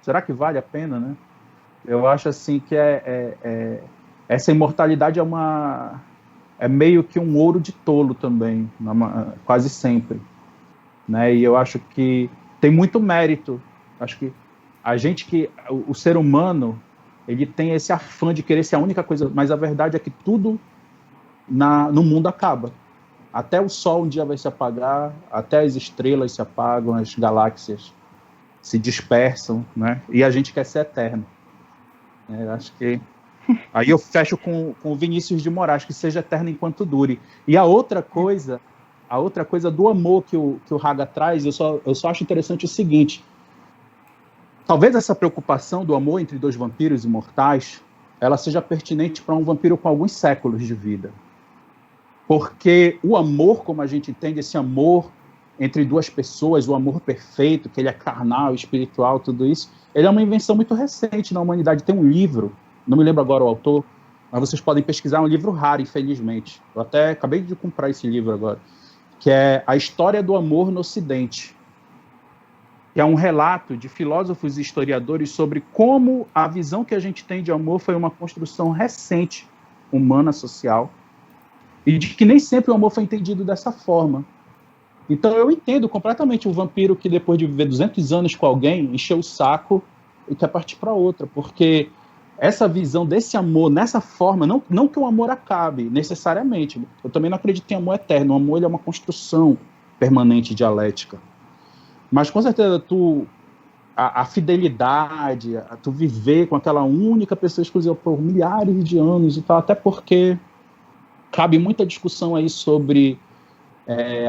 S3: Será que vale a pena, né? Eu acho assim que essa imortalidade é meio que um ouro de tolo também, quase sempre, né? E eu acho que tem muito mérito. Acho que o ser humano, ele tem esse afã de querer ser a única coisa, mas a verdade é que tudo no mundo acaba. Até o sol um dia vai se apagar, até as estrelas se apagam, as galáxias se dispersam, né? E a gente quer ser eterno. Acho que aí eu fecho com o Vinícius de Moraes, que seja eterno enquanto dure. E a outra coisa do amor que o Haga traz, eu só acho interessante o seguinte: talvez essa preocupação do amor entre dois vampiros imortais, ela seja pertinente para um vampiro com alguns séculos de vida. Porque o amor, como a gente entende, esse amor entre duas pessoas, o amor perfeito, que ele é carnal, espiritual, tudo isso, ele é uma invenção muito recente na humanidade. Tem um livro, não me lembro agora o autor, mas vocês podem pesquisar, é um livro raro, infelizmente. Eu até acabei de comprar esse livro agora, que é A História do Amor no Ocidente, que é um relato de filósofos e historiadores sobre como a visão que a gente tem de amor foi uma construção recente, humana, social, e de que nem sempre o amor foi entendido dessa forma. Então eu entendo completamente o vampiro que depois de viver 200 anos com alguém, encheu o saco e quer partir para outra, porque essa visão desse amor, nessa forma, não que o amor acabe necessariamente, eu também não acredito em amor eterno, o amor ele é uma construção permanente, dialética, mas com certeza a fidelidade, tu viver com aquela única pessoa exclusiva por milhares de anos e tal, até porque cabe muita discussão aí sobre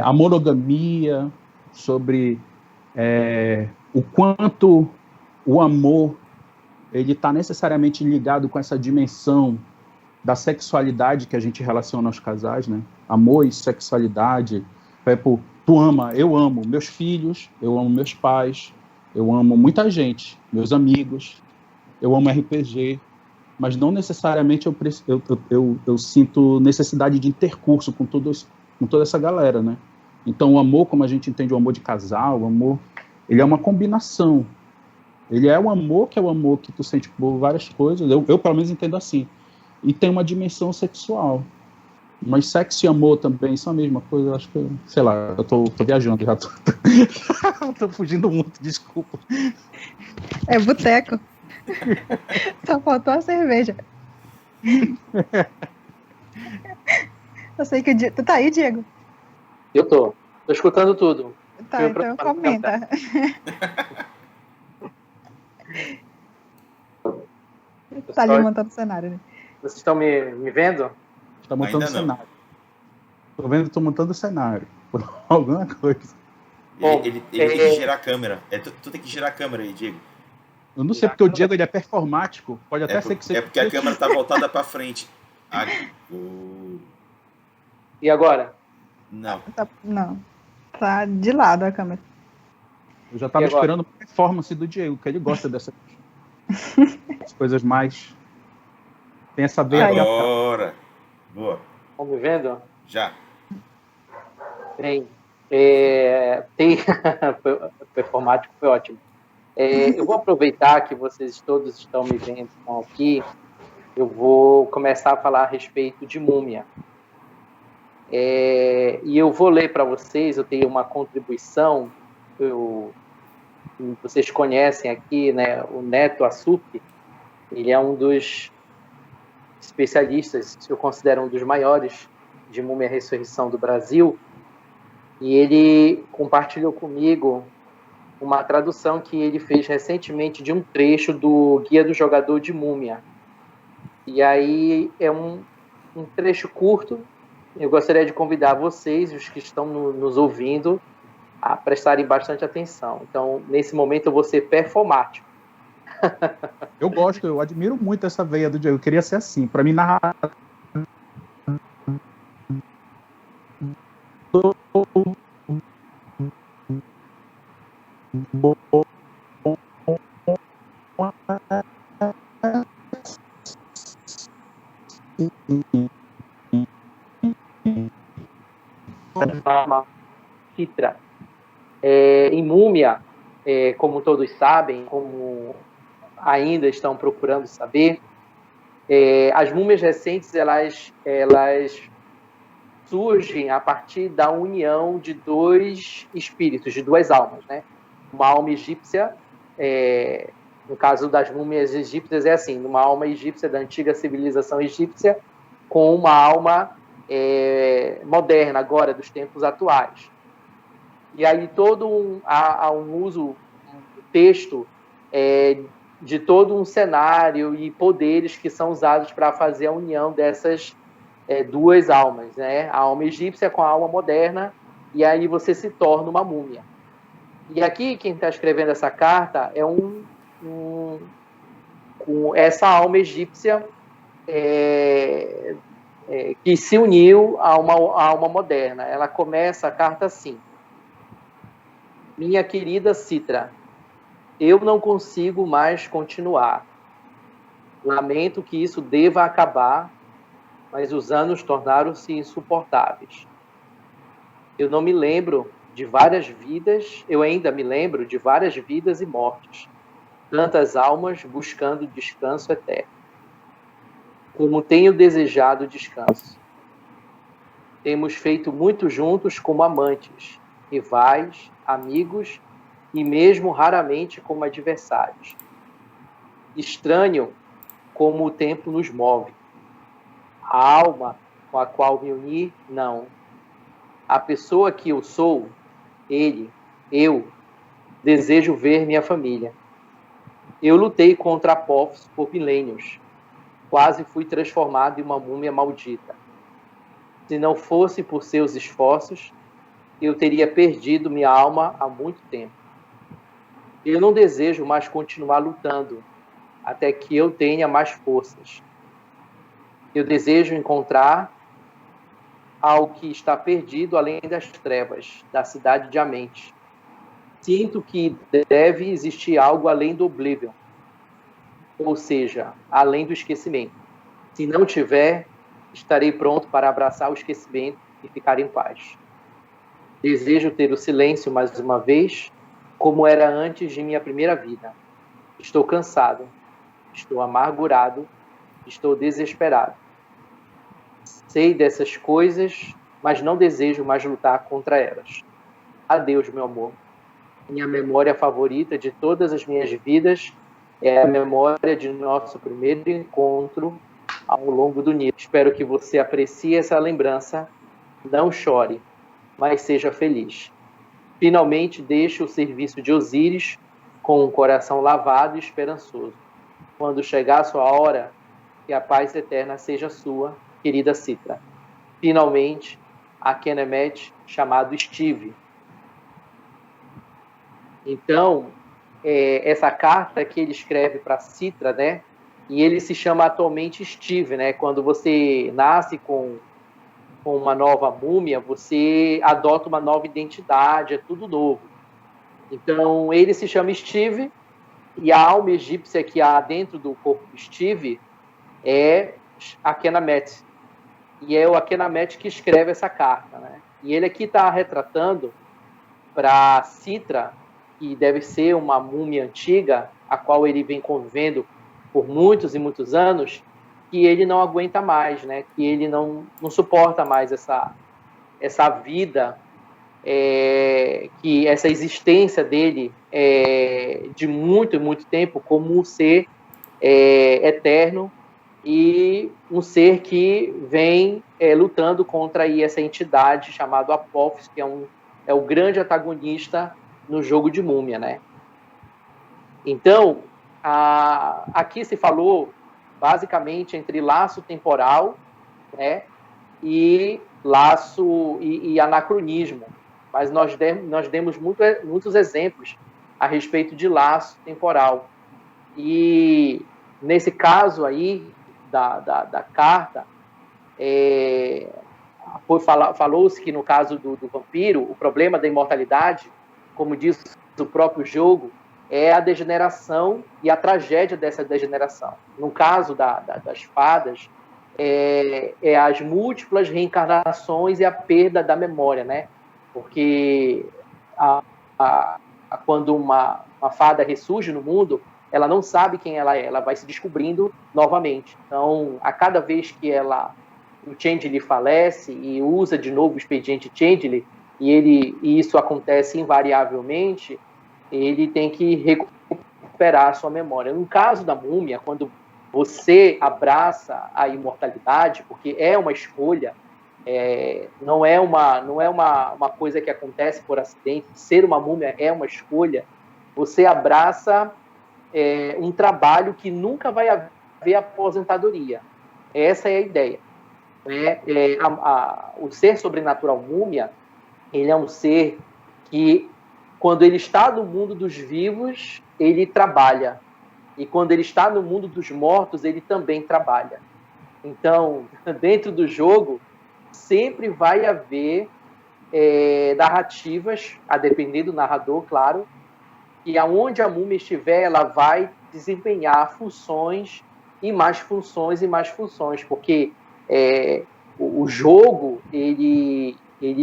S3: a monogamia, sobre o quanto o amor ele está necessariamente ligado com essa dimensão da sexualidade que a gente relaciona aos casais, né? Amor e sexualidade. Eu amo meus filhos, eu amo meus pais, eu amo muita gente, meus amigos, eu amo RPG, mas não necessariamente eu sinto necessidade de intercurso com toda essa galera, né? Então o amor, como a gente entende o amor de casal, o amor, ele é uma combinação. Ele é o amor que tu sente por várias coisas, eu pelo menos entendo assim. E tem uma dimensão sexual. Mas sexo e amor também são a mesma coisa, eu acho que, sei lá, eu tô viajando, já tô fugindo muito, desculpa.
S2: É boteco. Só faltou a cerveja. Eu sei que o Diego... Tu tá aí, Diego?
S4: Eu tô escutando tudo.
S2: Tá, então comenta. Tá ali montando o cenário, né?
S4: Vocês estão me vendo?
S3: Tá montando o cenário. Tô vendo que tô montando o cenário. Por alguma coisa.
S1: Ele tem que girar a câmera. Tu tem que girar a câmera aí, Diego.
S3: Eu não sei porque o Diego ele é performático. Pode até ser que seja.
S1: É porque a câmera tá voltada pra frente.
S4: E agora?
S1: Não.
S2: Não. Tá de lado a câmera.
S3: Eu já tava esperando a performance do Diego, que ele gosta dessas coisas mais. Tem essa veia.
S1: Agora. Boa.
S4: Estão me vendo?
S1: Já.
S4: Tem. Performático foi ótimo. Eu vou aproveitar que vocês todos estão me vendo, estão aqui. Eu vou começar a falar a respeito de Múmia. E eu vou ler para vocês, eu tenho uma contribuição, vocês conhecem aqui, né, o Neto Assup, ele é um dos especialistas, eu considero um dos maiores de Múmia Ressurreição do Brasil, e ele compartilhou comigo uma tradução que ele fez recentemente de um trecho do Guia do Jogador de Múmia. E aí é um trecho curto. Eu gostaria de convidar vocês, os que estão nos ouvindo, a prestarem bastante atenção. Então, nesse momento, eu vou ser performático.
S3: Eu gosto, eu admiro muito essa veia do Diego. Eu queria ser assim. Para mim, narrar.
S4: alma Citra. Em Múmia, como todos sabem, como ainda estão procurando saber, as múmias recentes elas surgem a partir da união de dois espíritos, de duas almas, né? Uma alma egípcia, no caso das múmias egípcias é assim, uma alma egípcia da antiga civilização egípcia com uma alma moderna agora, dos tempos atuais. E aí há um uso, um texto de todo um cenário e poderes que são usados para fazer a união dessas duas almas, né? A alma egípcia com a alma moderna, e aí você se torna uma múmia. E aqui, quem está escrevendo essa carta é essa alma egípcia que se uniu a uma alma moderna. Ela começa a carta assim: minha querida Citra, eu não consigo mais continuar. Lamento que isso deva acabar, mas os anos tornaram-se insuportáveis. Eu não me lembro de várias vidas, eu ainda me lembro de várias vidas e mortes, tantas almas buscando descanso eterno. Como tenho desejado descanso. Temos feito muito juntos como amantes, rivais, amigos e mesmo raramente como adversários. Estranho como o tempo nos move. A alma com a qual me uni, não. A pessoa que eu sou, eu, desejo ver minha família. Eu lutei contra Apophis por milênios. Quase fui transformado em uma múmia maldita. Se não fosse por seus esforços, eu teria perdido minha alma há muito tempo. Eu não desejo mais continuar lutando, até que eu tenha mais forças. Eu desejo encontrar algo que está perdido além das trevas, da cidade de Amente. Sinto que deve existir algo além do Oblivion, ou seja, além do esquecimento. Se não tiver, estarei pronto para abraçar o esquecimento e ficar em paz. Desejo ter o silêncio mais uma vez, como era antes de minha primeira vida. Estou cansado, estou amargurado, estou desesperado. Sei dessas coisas, mas não desejo mais lutar contra elas. Adeus, meu amor. Minha memória favorita de todas as minhas vidas é a memória de nosso primeiro encontro ao longo do Nilo. Espero que você aprecie essa lembrança. Não chore, mas seja feliz. Finalmente deixe o serviço de Osíris com um coração lavado e esperançoso. Quando chegar a sua hora, que a paz eterna seja sua, querida Citra. Finalmente, Akenemet, chamado Steve. Então, essa carta que ele escreve para Citra, né? E ele se chama atualmente Steve, né? Quando você nasce com uma nova múmia, você adota uma nova identidade, é tudo novo. Então, ele se chama Steve, e a alma egípcia que há dentro do corpo de Steve é Akenamet. E é o Akenamet que escreve essa carta, né? E ele aqui está retratando para Citra, que deve ser uma múmia antiga, a qual ele vem convivendo por muitos e muitos anos, que ele não aguenta mais, né? Que ele não suporta mais essa vida, que essa existência dele de muito e muito tempo como um ser eterno e um ser que vem lutando contra aí essa entidade chamada Apophis, que é o grande antagonista no jogo de múmia, né? Então, aqui se falou basicamente entre laço temporal, né, e laço e anacronismo, mas nós demos muitos exemplos a respeito de laço temporal. E nesse caso aí da carta, falou-se que no caso do vampiro, o problema da imortalidade, como diz o próprio jogo, é a degeneração e a tragédia dessa degeneração. No caso das fadas, as múltiplas reencarnações e a perda da memória, né? porque quando uma fada ressurge no mundo, ela não sabe quem ela vai se descobrindo novamente. Então, a cada vez que o Changeling falece e usa de novo o expediente Changeling, e isso acontece invariavelmente, ele tem que recuperar a sua memória. No caso da múmia, quando você abraça a imortalidade, porque é uma escolha, não é uma coisa que acontece por acidente, ser uma múmia é uma escolha, você abraça um trabalho que nunca vai haver aposentadoria. Essa é a ideia. O ser sobrenatural múmia, ele é um ser que, quando ele está no mundo dos vivos, ele trabalha. E quando ele está no mundo dos mortos, ele também trabalha. Então, dentro do jogo, sempre vai haver narrativas, a depender do narrador, claro, e aonde a múmia estiver, ela vai desempenhar funções e mais funções e mais funções, porque o jogo ele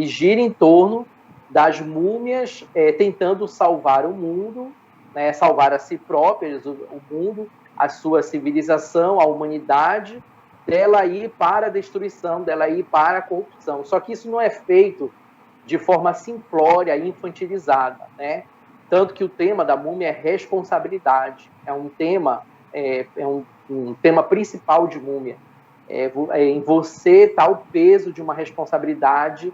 S4: gira em torno das múmias tentando salvar o mundo, né, salvar a si próprias, o mundo, a sua civilização, a humanidade, dela ir para a destruição, dela ir para a corrupção. Só que isso não é feito de forma simplória e infantilizada, né? Tanto que o tema da múmia é responsabilidade. É um tema, um tema principal de múmia. Em você está o peso de uma responsabilidade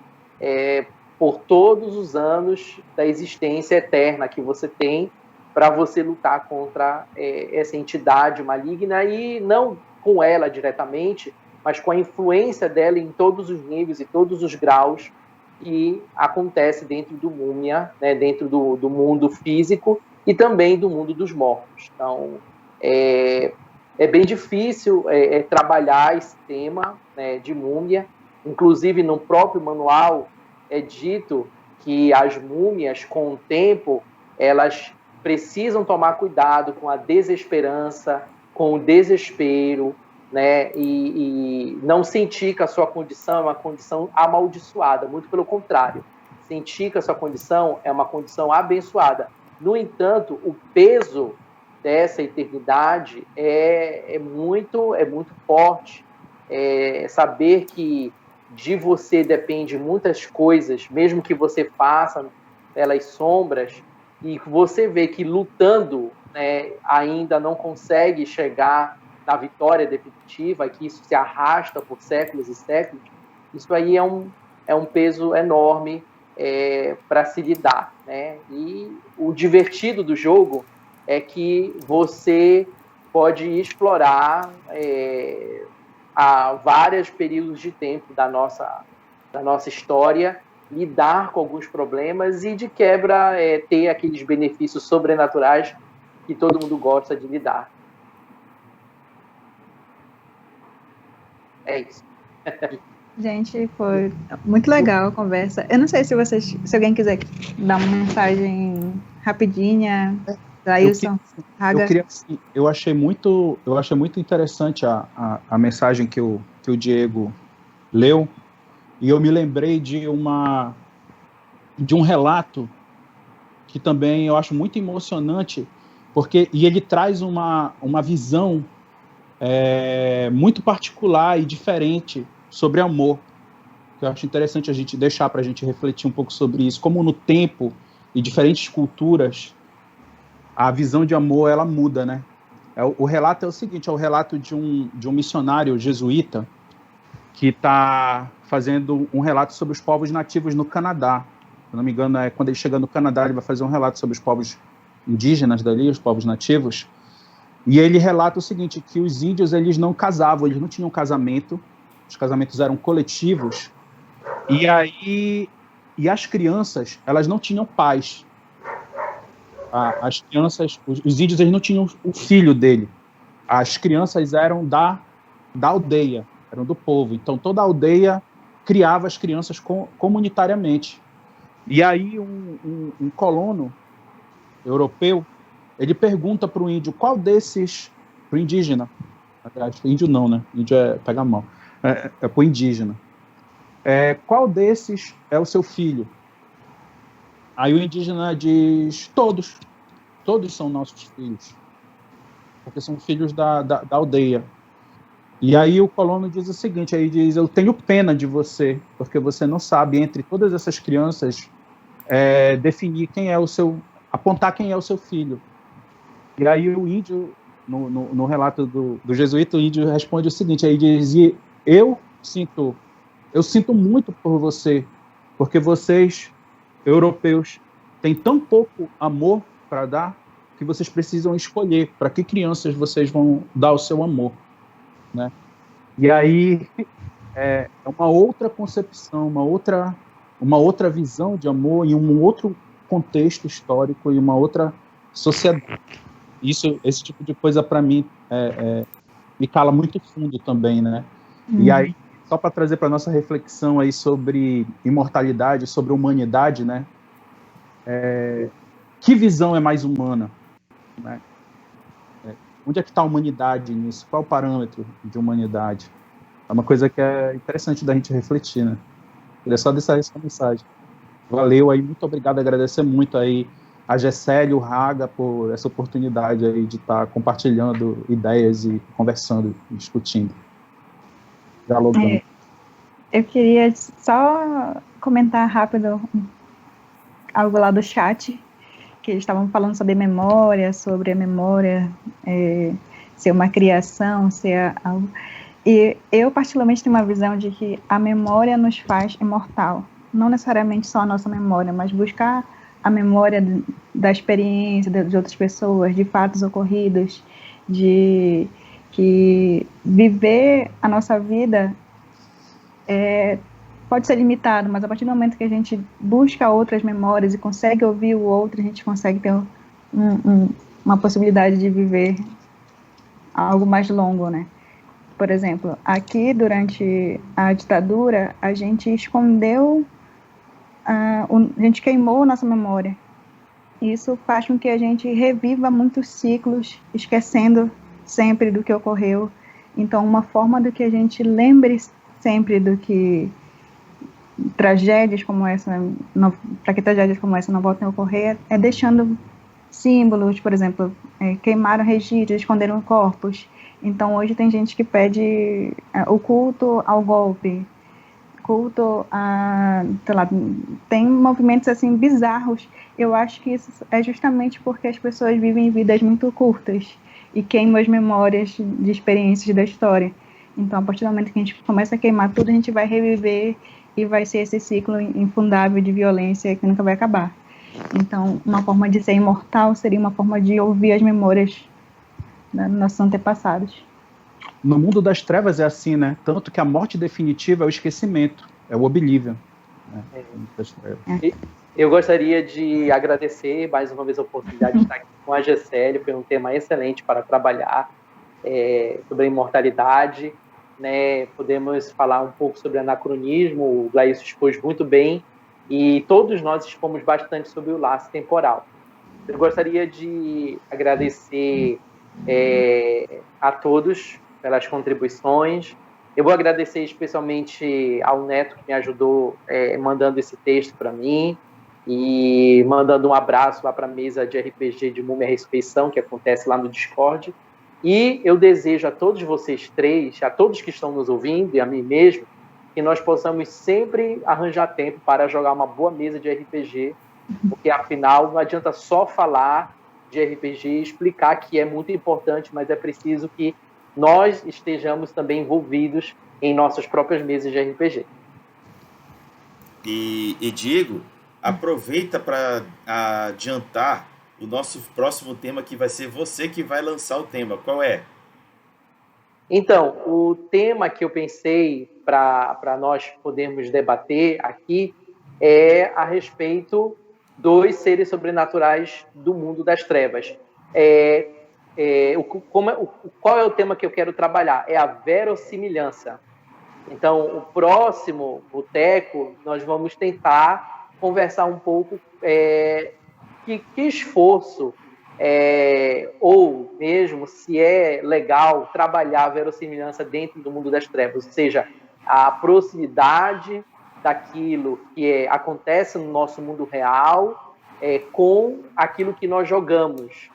S4: por todos os anos da existência eterna que você tem para você lutar contra essa entidade maligna, e não com ela diretamente, mas com a influência dela em todos os níveis e todos os graus que acontece dentro do múmia, né, dentro do mundo físico e também do mundo dos mortos. Então, é bem difícil trabalhar esse tema, né, de múmia. Inclusive, no próprio manual é dito que as múmias, com o tempo, elas precisam tomar cuidado com a desesperança, com o desespero, né? E não sentir que a sua condição é uma condição amaldiçoada, muito pelo contrário. Sentir que a sua condição é uma condição abençoada. No entanto, o peso dessa eternidade é muito forte. Saber que de você depende muitas coisas, mesmo que você faça pelas sombras, e você vê que lutando, né, ainda não consegue chegar na vitória definitiva, que isso se arrasta por séculos e séculos, isso aí é um peso enorme para se lidar, né? E o divertido do jogo é que você pode explorar a vários períodos de tempo da nossa história, lidar com alguns problemas e, de quebra, ter aqueles benefícios sobrenaturais que todo mundo gosta de lidar. É isso.
S2: Gente, foi muito legal a conversa. Eu não sei se alguém quiser dar uma mensagem rapidinha, Dailson, Raga.
S3: Eu achei muito interessante a mensagem que o Diego leu, e eu me lembrei de um relato que também eu acho muito emocionante, e ele traz uma visão muito particular e diferente sobre amor, que eu acho interessante a gente deixar para a gente refletir um pouco sobre isso, como no tempo e diferentes culturas a visão de amor ela muda, né? O relato é o seguinte, é o relato de um missionário jesuíta que está fazendo um relato sobre os povos nativos no Canadá. Se não me engano, quando ele chega no Canadá, ele vai fazer um relato sobre os povos indígenas dali, os povos nativos, e ele relata o seguinte, que os índios eles não casavam, eles não tinham casamento, os casamentos eram coletivos, e as crianças, elas não tinham pais. As crianças, os índios eles não tinham o filho dele, as crianças eram da aldeia, eram do povo, então toda a aldeia criava as crianças comunitariamente. E aí um colono europeu, ele pergunta para o índio, qual desses, para o indígena, aliás, índio não, né? Índio pega a mão, para o indígena, qual desses é o seu filho? Aí o indígena diz: todos são nossos filhos, porque são filhos da aldeia. E aí o colono diz o seguinte, aí diz: eu tenho pena de você, porque você não sabe, entre todas essas crianças, definir quem é o seu, apontar quem é o seu filho. E aí o índio, no relato do jesuíta, o índio responde o seguinte, aí diz: eu sinto muito por você, porque vocês, europeus, têm tão pouco amor para dar, que vocês precisam escolher para que crianças vocês vão dar o seu amor, né? E aí é uma outra concepção, uma outra visão de amor em um outro contexto histórico e uma outra sociedade. Esse tipo de coisa, para mim, me cala muito fundo também, né? E aí, só para trazer para nossa reflexão aí sobre imortalidade, sobre humanidade, né? Que visão é mais humana, né? Onde é que está a humanidade nisso? Qual o parâmetro de humanidade? É uma coisa que é interessante da gente refletir, né? Queria só deixar essa mensagem. Valeu aí, muito obrigado, agradecer muito aí a Gessele, o Raga, por essa oportunidade aí de estar compartilhando ideias e conversando, discutindo, dialogando.
S2: Eu queria só comentar rápido algo lá do chat, que eles estavam falando sobre a memória ser uma criação, ser algo... E eu, particularmente, tenho uma visão de que a memória nos faz imortal. Não necessariamente só a nossa memória, mas buscar a memória da experiência de outras pessoas, de fatos ocorridos, de que viver a nossa vida pode ser limitado, mas a partir do momento que a gente busca outras memórias e consegue ouvir o outro, a gente consegue ter uma possibilidade de viver algo mais longo, né? Por exemplo, aqui durante a ditadura, a gente escondeu, a gente queimou nossa memória. Isso faz com que a gente reviva muitos ciclos, esquecendo sempre do que ocorreu. Então, uma forma do que a gente lembre sempre do que tragédias como essa, para que tragédias como essa não voltem a ocorrer, é deixando símbolos, por exemplo, queimaram registros, esconderam corpos. Então, hoje tem gente que pede o culto ao golpe, culto a, sei lá, tem movimentos assim bizarros. Eu acho que isso é justamente porque as pessoas vivem vidas muito curtas e queimam as memórias de experiências da história. Então, a partir do momento que a gente começa a queimar tudo, a gente vai reviver e vai ser esse ciclo infundável de violência que nunca vai acabar. Então, uma forma de ser imortal seria uma forma de ouvir as memórias dos nossos antepassados.
S3: No mundo das trevas é assim, né? Tanto que a morte definitiva é o esquecimento, é o oblivion. Né?
S4: Eu gostaria de agradecer mais uma vez a oportunidade de estar aqui com a Gessele, foi um tema excelente para trabalhar sobre a imortalidade, né? Podemos falar um pouco sobre anacronismo, o Glaício expôs muito bem, e todos nós expomos bastante sobre o laço temporal. Eu gostaria de agradecer a todos pelas contribuições. Eu vou agradecer especialmente ao Neto, que me ajudou mandando esse texto para mim, e mandando um abraço lá para a mesa de RPG de Múmia Ressurreição, que acontece lá no Discord. E eu desejo a todos vocês três, a todos que estão nos ouvindo e a mim mesmo, que nós possamos sempre arranjar tempo para jogar uma boa mesa de RPG, porque afinal não adianta só falar de RPG e explicar que é muito importante, mas é preciso que nós estejamos também envolvidos em nossas próprias mesas de RPG.
S1: E Diego, aproveita para adiantar o nosso próximo tema, que vai ser você que vai lançar o tema. Qual é?
S4: Então, o tema que eu pensei para nós podermos debater aqui é a respeito dos seres sobrenaturais do mundo das trevas. Qual é o tema que eu quero trabalhar? É a verossimilhança. Então, o próximo boteco, nós vamos tentar conversar um pouco que esforço ou mesmo se é legal trabalhar a verossimilhança dentro do mundo das trevas, ou seja, a proximidade daquilo que acontece no nosso mundo real com aquilo que nós jogamos.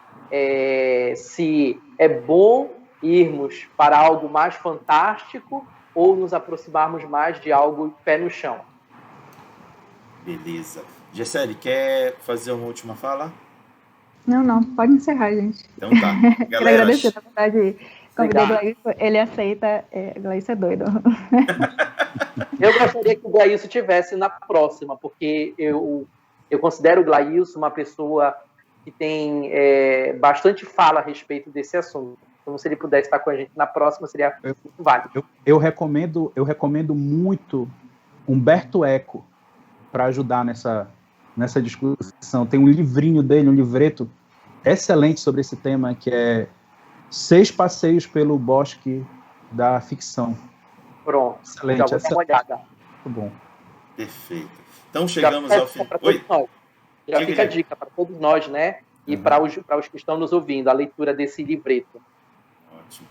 S4: Se é bom irmos para algo mais fantástico ou nos aproximarmos mais de algo pé no chão.
S1: Beleza. Gessele, quer fazer uma última fala?
S2: Não, pode encerrar, gente.
S1: Então tá.
S2: Quero
S1: Galera,
S2: agradecer, na verdade, convidei o
S4: Obrigado.
S2: Glailson, ele aceita, Glailson é doido.
S4: Eu gostaria que o Glailson tivesse na próxima, porque eu considero o Glailson uma pessoa que tem bastante fala a respeito desse assunto. Então, se ele pudesse estar com a gente na próxima, seria muito válido.
S3: Eu recomendo muito Humberto Eco para ajudar nessa discussão. Tem um livrinho dele, um livreto excelente sobre esse tema, que é 6 Passeios pelo Bosque da Ficção.
S4: Pronto,
S3: Excelente,
S4: já vou dar uma olhada.
S3: Muito bom.
S1: Perfeito. Então chegamos ao fim. Oi?
S4: Já
S1: Diga,
S4: fica a
S1: diga.
S4: dica para todos nós, né? E para os que estão nos ouvindo, a leitura desse livreto.
S1: Ótimo.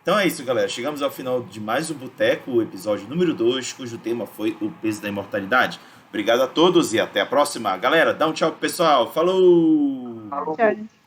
S1: Então é isso, galera. Chegamos ao final de mais um Boteco, o episódio número 2, cujo tema foi o peso da imortalidade. Obrigado a todos e até a próxima. Galera, dá um tchau pro pessoal. Falou!
S4: Falou.
S2: Tchau, gente.